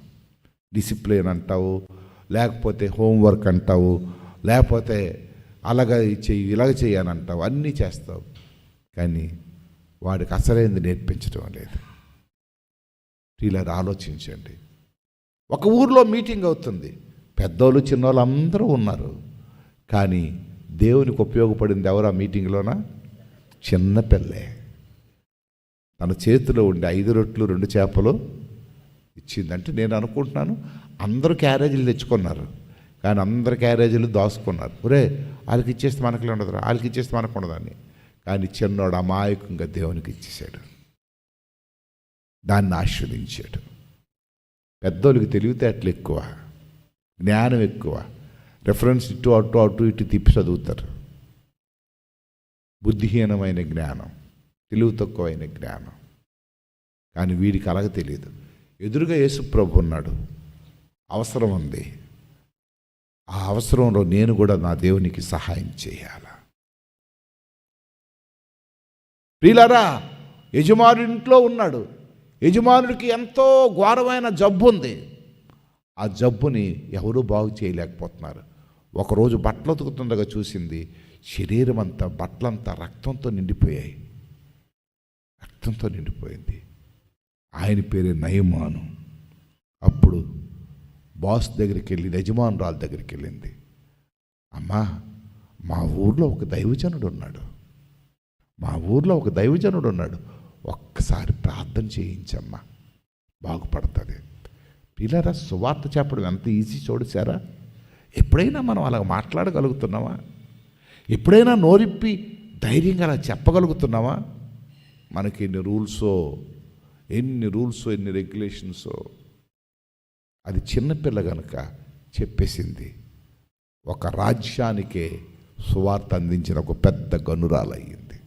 డిసిప్లిన్ అంటావు, లేకపోతే హోంవర్క్ అంటావు, లేకపోతే అలాగ చెయ్యి ఇలాగ చెయ్యని అంటావు, అన్నీ చేస్తావు, కానీ వాడికి అసలైంది నేర్పించడం లేదు. ఇలా ఆలోచించండి. ఒక ఊర్లో మీటింగ్ అవుతుంది, పెద్దోళ్ళు చిన్నోళ్ళు అందరూ ఉన్నారు, కానీ దేవునికి ఉపయోగపడింది ఎవరు ఆ మీటింగ్లోన? చిన్నపిల్లే. తన చేతిలో ఉండే 5 రొట్టెలు 2 చేపలు ఇచ్చిందంటే నేను అనుకుంటున్నాను అందరూ క్యారేజీలు తెచ్చుకున్నారు, కానీ అందరు క్యారేజీలు దాచుకున్నారు. ఒరే వాళ్ళకి ఇచ్చేస్తే మనకులే ఉండదురా, వాళ్ళకి ఇచ్చేస్తే మనకు ఉండదని. కానీ చిన్నోడు అమాయకంగా దేవునికి ఇచ్చేసాడు, దాన్ని ఆస్వాదించాడు. పెద్దోళ్ళకి తెలివితేటలు ఎక్కువ, జ్ఞానం ఎక్కువ, రెఫరెన్స్ అటు ఇటు తిప్పి చదువుతారు. బుద్ధిహీనమైన జ్ఞానం, తెలివి తక్కువైన జ్ఞానం. కానీ వీడికి అలాగ తెలియదు. ఎదురుగా యేసు ప్రభు ఉన్నాడు, అవసరం ఉంది, ఆ అవసరంలో నేను కూడా నా దేవునికి సహాయం చేయాల. ప్రియులారా, యజమానుడింట్లో ఉన్నాడు. యజమానుడికి ఎంతో ఘోరమైన జబ్బు ఉంది. ఆ జబ్బుని ఎవరూ బాగు చేయలేకపోతున్నారు. ఒకరోజు బట్టలు ఉతుకుతుండగా చూసింది, శరీరం అంతా బట్టలంతా రక్తంతో నిండిపోయింది. ఆయన పేరే నయమాను. అప్పుడు బాస్ దగ్గరికి వెళ్ళి యజమానురాల దగ్గరికి వెళ్ళింది. అమ్మా, మా ఊర్లో ఒక దైవజనుడు ఉన్నాడు, ఒక్కసారి ప్రార్థన చేయించమ్మా, బాగుపడుతుంది. పిల్లరా, సువార్త చెప్పడం ఎంత ఈజీ చూడసారా? ఎప్పుడైనా మనం అలా మాట్లాడగలుగుతున్నామా? ఎప్పుడైనా నోరిప్పి ధైర్యంగా అలా చెప్పగలుగుతున్నామా? మనకి ఎన్ని రూల్సో ఎన్ని రెగ్యులేషన్సో. అది చిన్నపిల్ల కనుక చెప్పేసింది. ఒక రాజ్యానికే సువార్త అందించిన ఒక పెద్ద గనురాలయ్యింది.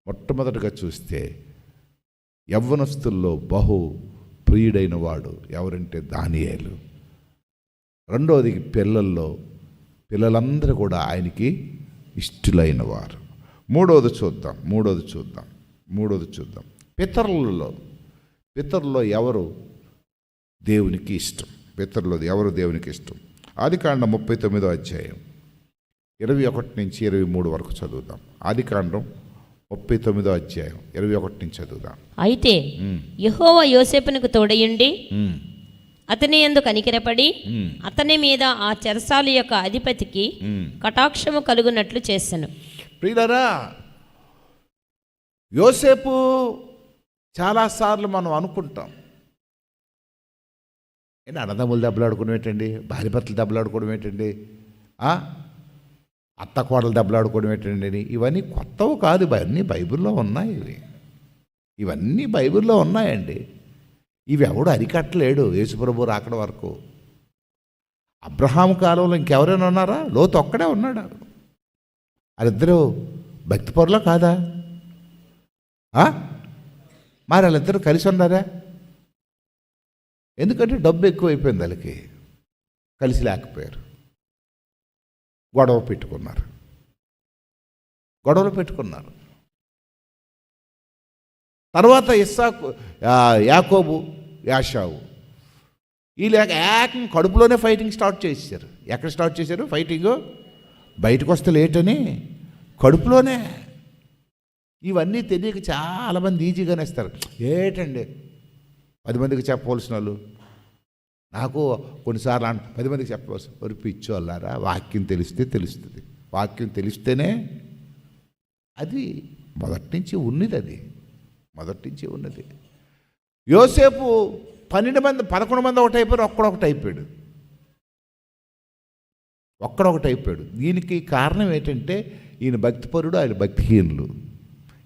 మొట్టమొదటిగా చూస్తే యవ్వనస్తుల్లో బహు ప్రియుడైన వాడు ఎవరంటే దానియేలు. రెండవది పిల్లలందరూ కూడా ఆయనకి ఇష్టలైన వారు. మూడవది చూద్దాం. పితరుల్లో ఎవరు దేవునికి ఇష్టం? ఆదికాండం 39వ అధ్యాయం 21 నుంచి 23 వరకు చదువుదాం. ఆదికాండం 39వ అధ్యాయం 21 నుంచి చదువుదాం. అయితే యెహోవా యోసేపునకు తోడయుండి అతని యందు కనికరపడి అతని మీద ఆ చెరసాల యొక్క అధిపతికి కటాక్షము కలుగునట్లు చేసెను. ప్రియులారా, యోసేపు చాలాసార్లు మనం అనుకుంటాం, అన్నదమ్ములు దెబ్బలాడుకోవడం ఏంటండి, భార్య భర్తలు దెబ్బలాడుకోవడం ఏంటండి, అత్త కోడలు దెబ్బలాడుకోవడం ఏంటండి. ఇవన్నీ కొత్తవి కాదు, ఇవన్నీ బైబిల్లో ఉన్నాయి. ఇవన్నీ బైబిల్లో ఉన్నాయండి. ఇవి ఎవడు అరికట్టలేడు యేసుప్రభు రాకడ వరకు. అబ్రహాము కాలంలో ఇంకెవరైనా ఉన్నారా? లోతు ఒక్కడే ఉన్నాడు. వాళ్ళిద్దరూ భక్తిపరులో కాదా? మరి వాళ్ళిద్దరూ కలిసి ఉన్నారా? ఎందుకంటే డబ్బు ఎక్కువైపోయింది, వాళ్ళకి కలిసి లేకపోయారు, గొడవలు పెట్టుకున్నారు. తర్వాత యాకోబు యాషావు ఈ లేక ఏకం కడుపులోనే ఫైటింగ్ స్టార్ట్ చేశారు. ఎక్కడ స్టార్ట్ చేశారు ఫైటింగ్? బయటకు వస్తే లేటని కడుపులోనే. ఇవన్నీ తెలియక చాలామంది ఈజీగానే ఇస్తారు. ఏంటండి 10 మందికి చెప్పవలసిన వాళ్ళు, నాకు కొన్నిసార్లు 10 మందికి చెప్పవలసి ఒక పిచ్చోళ్ళారా, వాక్యం తెలిస్తే తెలుస్తుంది. వాక్యం తెలిస్తేనే అది మొదటి నుంచి ఉన్నది. యోసేపు 11 మంది ఒకటైపోయారు, ఒక్కడొకటైపోయాడు. దీనికి కారణం ఏంటంటే ఈయన భక్తిపరుడు, ఆయన భక్తిహీనులు.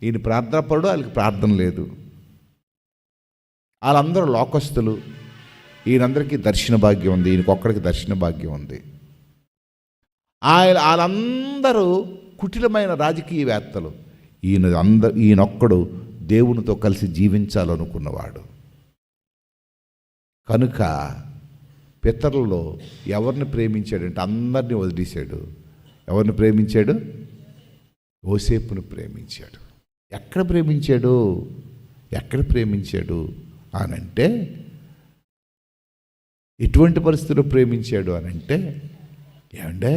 ఈయన ప్రార్థనాపరుడు, ఆయనకి ప్రార్థన లేదు. వాళ్ళందరూ లోకస్తులు. ఈయనందరికీ దర్శన భాగ్యం ఉంది, ఈయనకొక్కడికి దర్శన భాగ్యం ఉంది. వాళ్ళందరూ కుటిలమైన రాజకీయవేత్తలు. ఈయనొక్కడు దేవునితో కలిసి జీవించాలనుకున్నవాడు. కనుక పితరులలో ఎవరిని ప్రేమించాడంటే అందరినీ వదిలేశాడు. ఎవరిని ప్రేమించాడు? యోసేపును ప్రేమించాడు. ఎక్కడ ప్రేమించాడు అనంటే, ఎటువంటి పరిస్థితుల్లో ప్రేమించాడు అనంటే, ఏమంటే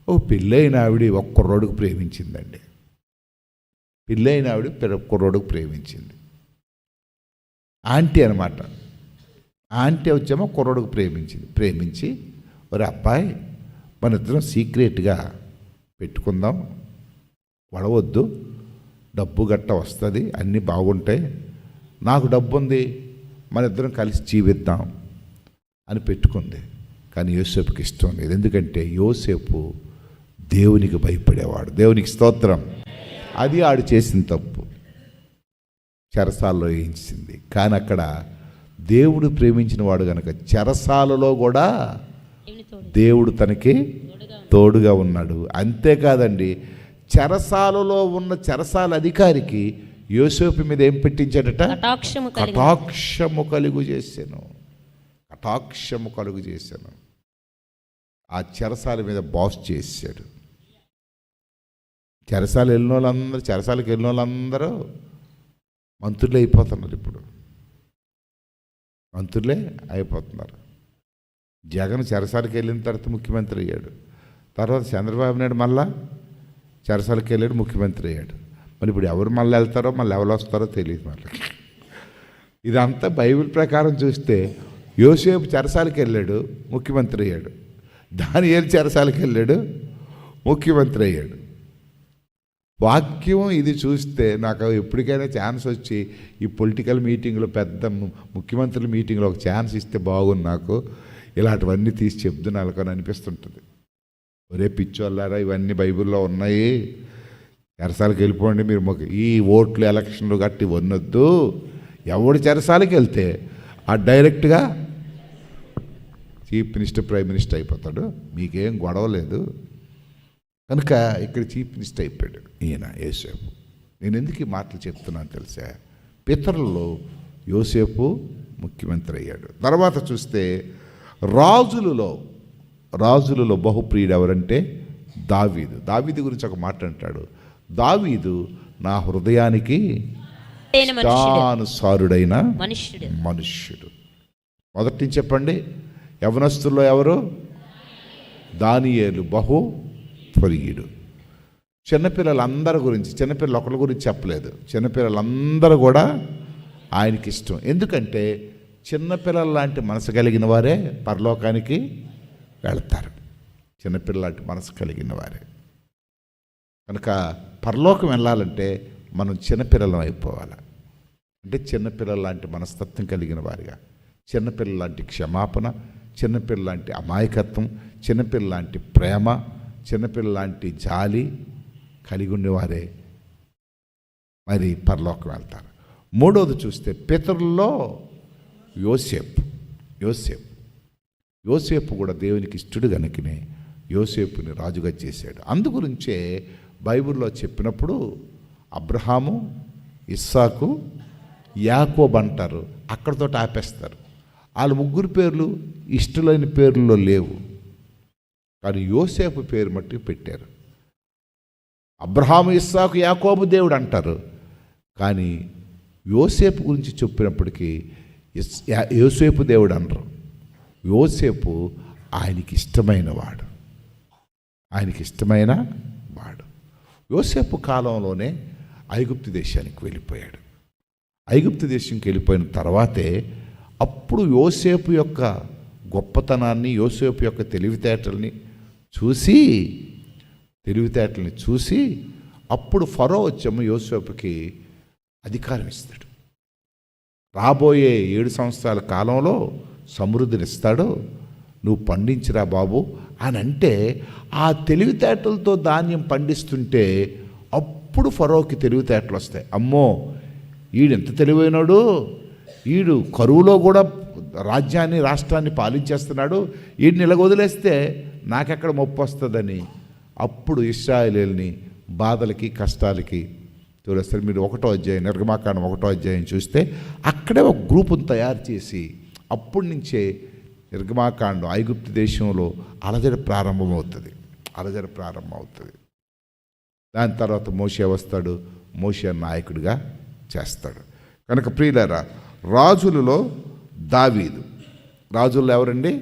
ఓ పెళ్ళైన ఆవిడ ఒక్కరోడుకు ప్రేమించిందండి. ఒక్కరోడుకు ప్రేమించింది. ఆంటీ అనమాట. ఆంటీ వచ్చేమో కుర్రోడుకు ప్రేమించి ఒరే అబ్బాయి, మన ఇద్దరం సీక్రెట్గా పెట్టుకుందాం, వడవద్దు, డబ్బు గట్ట వస్తుంది, అన్నీ బాగుంటాయి, నాకు డబ్బు ఉంది, మన ఇద్దరం కలిసి జీవిద్దాం అని పెట్టుకుంది. కానీ యోసేపుకి ఇష్టం లేదు. ఎందుకంటే యోసేపు దేవునికి భయపడేవాడు. దేవునికి స్తోత్రం. అది ఆడు చేసిన తప్పు, చెరసాలలో వేయించింది. కానీ అక్కడ దేవుడు ప్రేమించిన వాడు కనుక చెరసాలలో కూడా దేవుడు తనకి తోడుగా ఉన్నాడు. అంతేకాదండి, చెరసాలలో ఉన్న చెరసాల అధికారికి యోసేపు మీద ఏం పెట్టించాడట? కటాక్షము కలుగు చేశాను. ఆ చెరసాల మీద బాస్ చేశాడు. చెరసాలకు వెళ్ళిన వాళ్ళందరూ మంత్రులే అయిపోతున్నారు. ఇప్పుడు మంత్రులే అయిపోతున్నారు. జగన్ చెరసాలకు వెళ్ళిన తర్వాత ముఖ్యమంత్రి అయ్యాడు. తర్వాత చంద్రబాబు నాయుడు మళ్ళా చెరసాలకు వెళ్ళాడు, ముఖ్యమంత్రి అయ్యాడు. మరి ఇప్పుడు ఎవరు మళ్ళీ వెళ్తారో, మళ్ళీ ఎవరు వస్తారో తెలియదు. మళ్ళీ ఇదంతా బైబిల్ ప్రకారం చూస్తే యోసేపు చెరసాలకు వెళ్ళాడు, ముఖ్యమంత్రి అయ్యాడు. దానియేలు చెరసాలకు వెళ్ళాడు, ముఖ్యమంత్రి అయ్యాడు. వాక్యం ఇది చూస్తే నాకు ఎప్పటికైనా ఛాన్స్ వచ్చి ఈ పొలిటికల్ మీటింగ్లో, పెద్ద ముఖ్యమంత్రుల మీటింగ్లో ఒక ఛాన్స్ ఇస్తే బాగుంది. నాకు ఇలాంటివన్నీ తీసి చెప్తున్నాను అనిపిస్తుంటుంది. ఒరే పిచ్చోళ్ళారా, ఇవన్నీ బైబిల్లో ఉన్నాయి, చెరసాలకు వెళ్ళిపోండి మీరు. ఈ ఓట్లు ఎలక్షన్లు గట్టి వన్నొద్దు. ఎవడు చెరసాలకు వెళ్తే ఆ డైరెక్ట్గా చీఫ్ మినిస్టర్, ప్రైమ్ మినిస్టర్ అయిపోతాడు. మీకేం గొడవ లేదు. కనుక ఇక్కడ చీఫ్ మినిస్టర్ అయిపోయాడు ఈయన యోసేపు. నేను ఎందుకు ఈ మాటలు చెప్తున్నాను తెలుసా? పితరుల్లో యోసేపు ముఖ్యమంత్రి అయ్యాడు. తర్వాత చూస్తే రాజులలో బహుప్రియుడు ఎవరంటే దావీదు. దావీదు గురించి ఒక మాట అంటాడు, దావీదు నా హృదయానికి ఇష్టానుసారుడైన మనుష్యుడు. మొదటి నుంచి చెప్పండి, యవనస్తుల్లో ఎవరు? దానియేలు బహు ప్రియుడు. చిన్నపిల్లలందరి గురించి, చిన్నపిల్లలు ఒకరి గురించి చెప్పలేదు, చిన్నపిల్లలందరూ కూడా ఆయనకి ఇష్టం. ఎందుకంటే చిన్నపిల్లల లాంటి మనసు కలిగిన వారే పరలోకానికి వెళతారు. చిన్నపిల్లల లాంటి మనసు కలిగిన వారే. కనుక పరలోకం వెళ్ళాలంటే మనం చిన్నపిల్లలం అయిపోవాలి. అంటే చిన్నపిల్లల లాంటి మనస్తత్వం కలిగిన వారిగా, చిన్నపిల్లల లాంటి క్షమాపణ, చిన్నపిల్లల లాంటి అమాయకత్వం, చిన్నపిల్లల లాంటి ప్రేమ, చిన్నపిల్లల లాంటి జాలి కలిగి ఉండేవారే మరి పరలోకం వెళ్తారు. మూడవది చూస్తే పితరుల్లో యోసేపు కూడా దేవునికి ఇష్టడు కనుకనే యోసేపుని రాజుగా చేశాడు. అందుగురించే బైబిల్లో చెప్పినప్పుడు అబ్రహాము, ఇస్సాకు, యాకోబు అంటారు, అక్కడితో ఆపేస్తారు. వాళ్ళ ముగ్గురు పేర్లు ఇష్టమైన పేర్లలో లేవు, కానీ యోసేపు పేరు మట్టుకు పెట్టారు. అబ్రహాము, ఇస్సాకు, యాకోబు దేవుడు అంటారు, కానీ యోసేపు గురించి చెప్పినప్పటికీ యోసేపు దేవుడు అనరు. యోసేపు ఆయనకి ఇష్టమైన వాడు. యోసేపు కాలంలోనే ఐగుప్తు దేశానికి వెళ్ళిపోయాడు. ఐగుప్తు దేశంకి వెళ్ళిపోయిన తర్వాతే అప్పుడు యోసేపు యొక్క గొప్పతనాన్ని, యోసేపు యొక్క తెలివితేటల్ని చూసి అప్పుడు ఫరో వచ్చేమో యోసేపుకి అధికారం ఇస్తాడు. రాబోయే 7 సంవత్సరాల కాలంలో సమృద్ధినిస్తాడు, నువ్వు పండించిరా బాబు అని అంటే, ఆ తెలివితేటలతో ధాన్యం పండిస్తుంటే అప్పుడు ఫరోకి తెలివితేటలు వస్తాయి. అమ్మో, ఈడెంత తెలివైనాడు, ఈడు కరువులో కూడా రాష్ట్రాన్ని పాలించేస్తున్నాడు, ఈడిని ఇలా వదిలేస్తే నాకెక్కడ మొప్పు వస్తుందని అప్పుడు ఇశ్రాయేలీయుల్ని బాధలకి, కష్టాలకి తోలేస్తారు. మీరు 1వ అధ్యాయం, నిర్గమాకాండం 1వ అధ్యాయం చూస్తే అక్కడే ఒక గ్రూపును తయారు చేసి అప్పటి నుంచే నిర్గమాకాండం ఐగుప్తు దేశంలో అలజడి ప్రారంభమవుతుంది. దాని తర్వాత మోషే వస్తాడు, మోషే నాయకుడిగా చేస్తాడు. కనుక ప్రియులారా, రాజులలో దావీదు. రాజుల్లో ఎవరండి?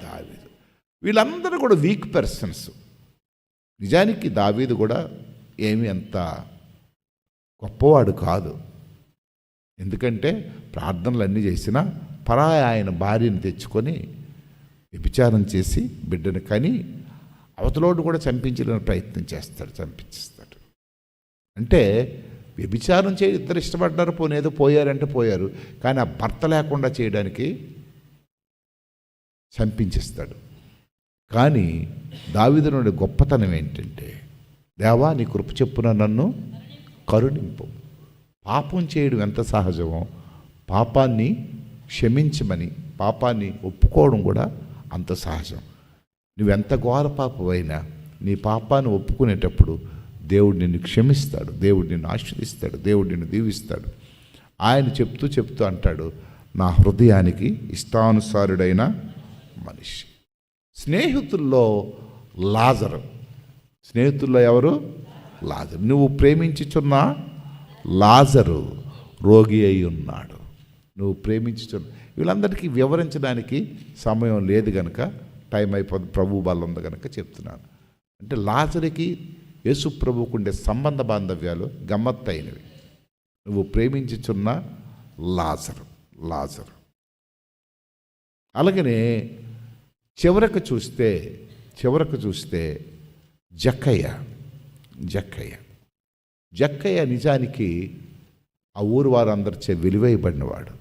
దావీదు. వీళ్ళందరూ కూడా వీక్ పర్సన్స్. నిజానికి దావీదు కూడా ఏమీ అంత గొప్పవాడు కాదు. ఎందుకంటే ప్రార్థనలు అన్నీ చేసినా పరాయి ఆయన భార్యను తెచ్చుకొని వ్యభిచారం చేసి బిడ్డను కని అవతలోడు కూడా చంపించడానికి ప్రయత్నం చేస్తాడు, చంపించేస్తాడు. అంటే వ్యభిచారం ఇద్దరు ఇష్టపడ్డారు, పోనేదో పోయారంటే పోయారు, కానీ ఆ భర్త లేకుండా చేయడానికి చంపించేస్తాడు. కానీ దావీదు నుండి గొప్పతనం ఏంటంటే, దేవా నీ కృప చెప్పున నన్ను కరుణింపు. పాపం చేయడం ఎంత సహజమో పాపాన్ని క్షమించమని, పాపాన్ని ఒప్పుకోవడం కూడా అంత సహజం. నువ్వెంత ఘోర పాపమైనా నీ పాపాన్ని ఒప్పుకునేటప్పుడు దేవుడు నిన్ను క్షమిస్తాడు, దేవుడు నిన్ను ఆశీర్వదిస్తాడు, దేవుడు నిన్ను దీవిస్తాడు. ఆయన చెప్తూ అంటాడు, నా హృదయానికి ఇష్టానుసారుడైన మనిషి. స్నేహితుల్లో ఎవరు? లాజరు. నువ్వు ప్రేమించుచున్న లాజరు రోగి అయి ఉన్నాడు. నువ్వు ప్రేమించుచున్న వీళ్ళందరికీ వివరించడానికి సమయం లేదు కనుక, టైం అయిపోతుంది, ప్రభు బలం ఉంది కనుక చెప్తున్నాను. అంటే లాజరుకి యేసు ప్రభువుకు ఉండే సంబంధ బాంధవ్యాలు గమ్మత్తైనవి. నువ్వు ప్రేమించుచున్న లాజరు. అలాగనే చివరకు చూస్తే జక్కయ్య నిజానికి ఆ ఊరు వారందరిచే విలువైబడినవాడు.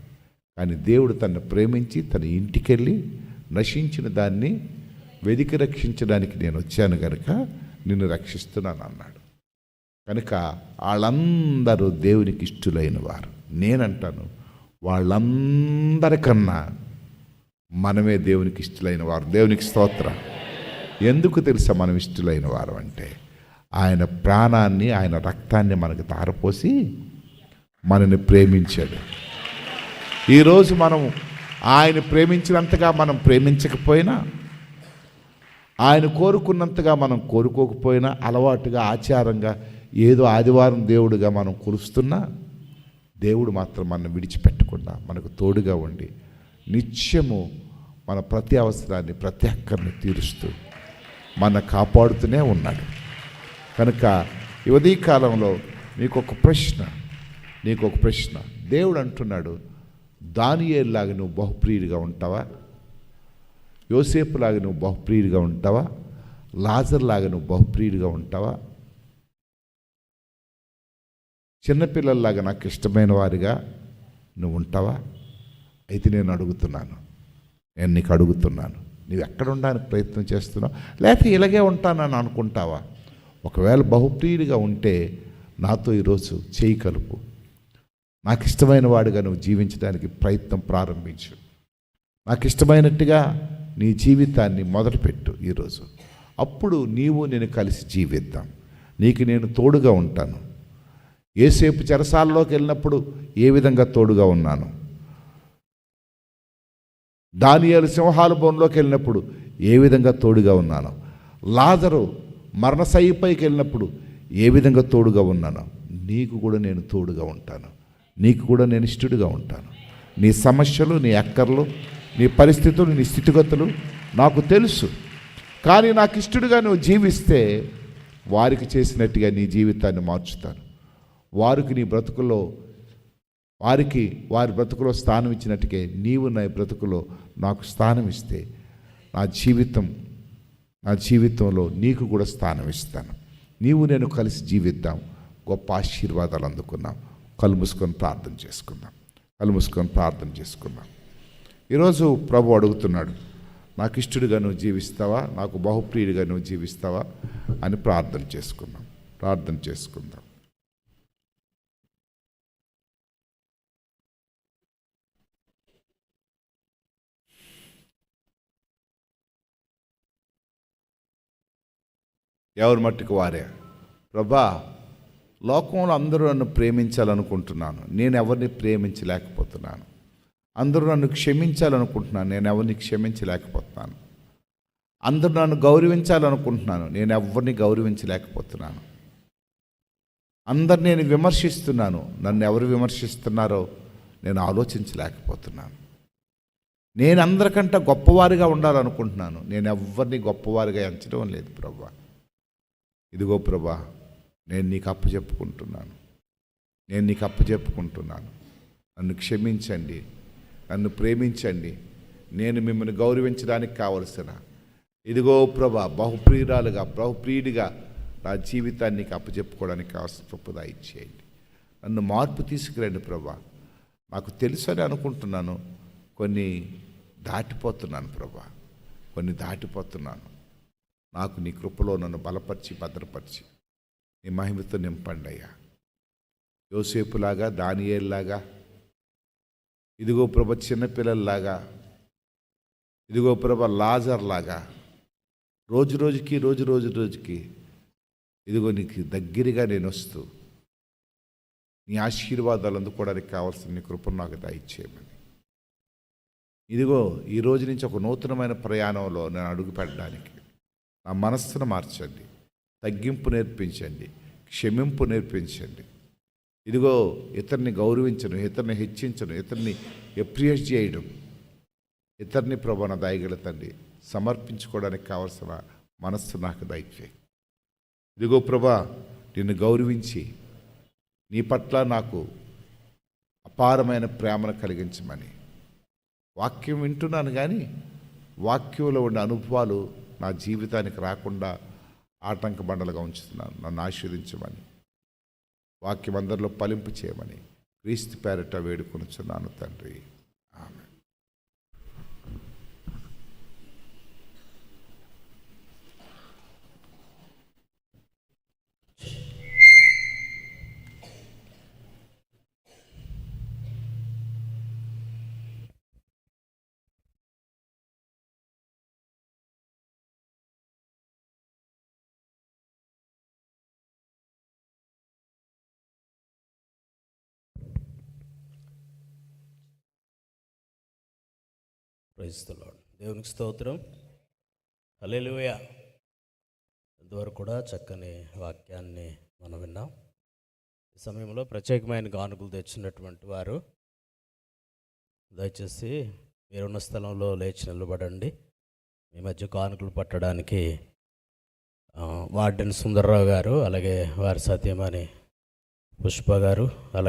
కానీ దేవుడు తనను ప్రేమించి తన ఇంటికెళ్ళి నశించిన దాన్ని వెదికి రక్షించడానికి నేను వచ్చాను కనుక నిన్ను రక్షిస్తున్నాను అన్నాడు. కనుక వాళ్ళందరూ దేవునికి ఇష్టలైన వారు. నేనంటాను, వాళ్ళందరికన్నా మనమే దేవునికి ఇష్టలైన వారు. దేవునికి స్తోత్రం. ఎందుకు తెలుసా మనం ఇష్టలైన వారు అంటే, ఆయన ప్రాణాన్ని, ఆయన రక్తాన్ని మనకు ధారపోసి మనల్ని ప్రేమించాడు. ఈరోజు మనం ఆయన ప్రేమించినంతగా మనం ప్రేమించకపోయినా, ఆయన కోరుకున్నంతగా మనం కోరుకోకపోయినా, అలవాటుగా ఆచారంగా ఏదో ఆదివారం దేవుడిగా మనం కొలుస్తున్నా, దేవుడు మాత్రం మనం విడిచిపెట్టకుండా మనకు తోడుగా ఉండి నిత్యము మన ప్రతి అవసరాన్ని, ప్రతి అక్కర్ని తీరుస్తూ మన కాపాడుతూనే ఉన్నాడు. కనుక ఈ ఉదయకాలంలో నీకు ఒక ప్రశ్న. దేవుడు అంటున్నాడు, దానియేలులాగా నువ్వు బహుప్రియుడిగా ఉంటావా? యోసేపులాగా నువ్వు బహుప్రియుడిగా ఉంటావా? లాజర్లాగా నువ్వు బహుప్రియుడిగా ఉంటావా? చిన్నపిల్లల్లాగా నాకు ఇష్టమైన వారిగా నువ్వు ఉంటావా? అయితే నేను నీకు అడుగుతున్నాను, నువ్వు ఎక్కడ ఉండడానికి ప్రయత్నం చేస్తున్నావు? లేకపోతే ఇలాగే ఉంటానని అనుకుంటావా? ఒకవేళ బహుప్రియుడిగా ఉంటే నాతో ఈరోజు చేయి కలుపు. నాకు ఇష్టమైన వాడిగా నువ్వు జీవించడానికి ప్రయత్నం ప్రారంభించు. నాకు ఇష్టమైనట్టుగా నీ జీవితాన్ని మొదలుపెట్టు ఈరోజు. అప్పుడు నేను కలిసి జీవిద్దాం. నీకు నేను తోడుగా ఉంటాను. యోసేపు చెరసాలలోకి వెళ్ళినప్పుడు ఏ విధంగా తోడుగా ఉన్నాను, దానియేలు సింహాల బోన్లోకి వెళ్ళినప్పుడు ఏ విధంగా తోడుగా ఉన్నాను, లాజరు మరణశయ్యపైకి వెళ్ళినప్పుడు ఏ విధంగా తోడుగా ఉన్నాను, నీకు కూడా నేను తోడుగా ఉంటాను. నీకు కూడా నేను ఇష్టడుగా ఉంటాను. నీ సమస్యలు, నీ అక్కర్లు, నీ పరిస్థితులు, నీ స్థితిగతులు నాకు తెలుసు. కానీ నాకు ఇష్టడుగా నువ్వు జీవిస్తే వారికి చేసినట్టుగా నీ జీవితాన్ని మార్చుతాను. వారి బ్రతుకులో స్థానం ఇచ్చినట్టుగా నీవు నా బ్రతుకులో నాకు స్థానం ఇస్తే నా జీవితంలో నీకు కూడా స్థానం ఇస్తాను. నేను కలిసి జీవిద్దాం, గొప్ప ఆశీర్వాదాలు అందుకున్నాం. కళ్ళు మూసుకొని ప్రార్థన చేసుకుందాం. ఈరోజు ప్రభు అడుగుతున్నాడు, నాకు ఇష్టడుగా నువ్వు జీవిస్తావా, నాకు బహుప్రియుడిగా నువ్వు జీవిస్తావా అని ప్రార్థన చేసుకుందాం. ఎవరి మట్టుకు వారే. ప్రభా, లోకంలో అందరూ నన్ను ప్రేమించాలనుకుంటున్నాను, నేను ఎవరిని ప్రేమించలేకపోతున్నాను. అందరూ నన్ను క్షమించాలనుకుంటున్నాను, నేను ఎవరిని క్షమించలేకపోతున్నాను. అందరూ నన్ను గౌరవించాలనుకుంటున్నాను, నేను ఎవరిని గౌరవించలేకపోతున్నాను. అందరు నేను విమర్శిస్తున్నాను, నన్ను ఎవరు విమర్శిస్తున్నారో నేను ఆలోచించలేకపోతున్నాను. నేను అందరికంటే గొప్పవారిగా ఉండాలనుకుంటున్నాను, నేను ఎవరిని గొప్పవారిగా ఎంచడం లేదు. ప్రభా, ఇదిగో ప్రభా, నేను నీకు అప్పచెప్పుకుంటున్నాను. నన్ను క్షమించండి, నన్ను ప్రేమించండి. నేను మిమ్మల్ని గౌరవించడానికి కావలసిన ఇదిగో ప్రభా, బహుప్రియుడిగా నా జీవితాన్ని నీకు అప్పచెప్పుకోవడానికి కావాల్సిన కృప ఇచ్చేయండి. నన్ను మార్పు తీసుకురండి ప్రభా. నాకు తెలుసు అని అనుకుంటున్నాను, కొన్ని దాటిపోతున్నాను ప్రభా, నాకు నీ కృపలో నన్ను బలపరిచి భద్రపరిచి నీ మహిమతో నింపండి అయ్యా. యోసేపులాగా, దానియేలులాగా, ఇదిగో ప్రభ చిన్నపిల్లల్లాగా, ఇదిగో ప్రభ లాజర్లాగా రోజు రోజుకి ఇదిగో నీకు దగ్గరగా నేను వస్తూ నీ ఆశీర్వాదాలు అందుకోవడానికి కావాల్సిన నీ కృపను నాకు దయచేయమని. ఇదిగో ఈ రోజు నుంచి ఒక నూతనమైన ప్రయాణంలో నేను అడుగు పెట్టడానికి నా మనస్సును మార్చండి, తగ్గింపు నేర్పించండి, క్షమింపు నేర్పించండి. ఇదిగో ఇతరుని గౌరవించను, ఇతరుని హెచ్చించను, ఇతరుని ఎప్రియేట్ చేయడం, ఇతరుని ప్రభు నా దయగలుగుతండి సమర్పించుకోవడానికి కావలసిన మనస్సు నాకు దయచేయి. ఇదిగో ప్రభా, నిన్ను గౌరవించి నీ పట్ల నాకు అపారమైన ప్రేమను కలిగించమని వాక్యం వింటున్నాను, కానీ వాక్యంలో ఉండే అనుభవాలు నా జీవితానికి రాకుండా ఆటంక బండలుగా ఉంచుతున్నాను. నన్ను ఆశీర్వదించమని, వాక్యం అందరిలో ఫలింపు చేయమని క్రీస్తు పేరిట వేడుకొనుచున్నాను తండ్రి. Praise the Lord. దేవునికి స్తోత్రం. హల్లెలూయా. ఇంతవరకు కూడా చక్కని వాక్యాన్ని మనం విన్నాం. ఈ సమయంలో ప్రత్యేకమైన కానుకలు తెచ్చినటువంటి వారు దయచేసి మీరున్న స్థలంలో లేచి నిలబడండి. మీ మధ్య కానుకలు పట్టడానికి వార్డెన్ సుందర్రావు గారు, అలాగే వారి సత్యమణి పుష్ప గారు, అలాగే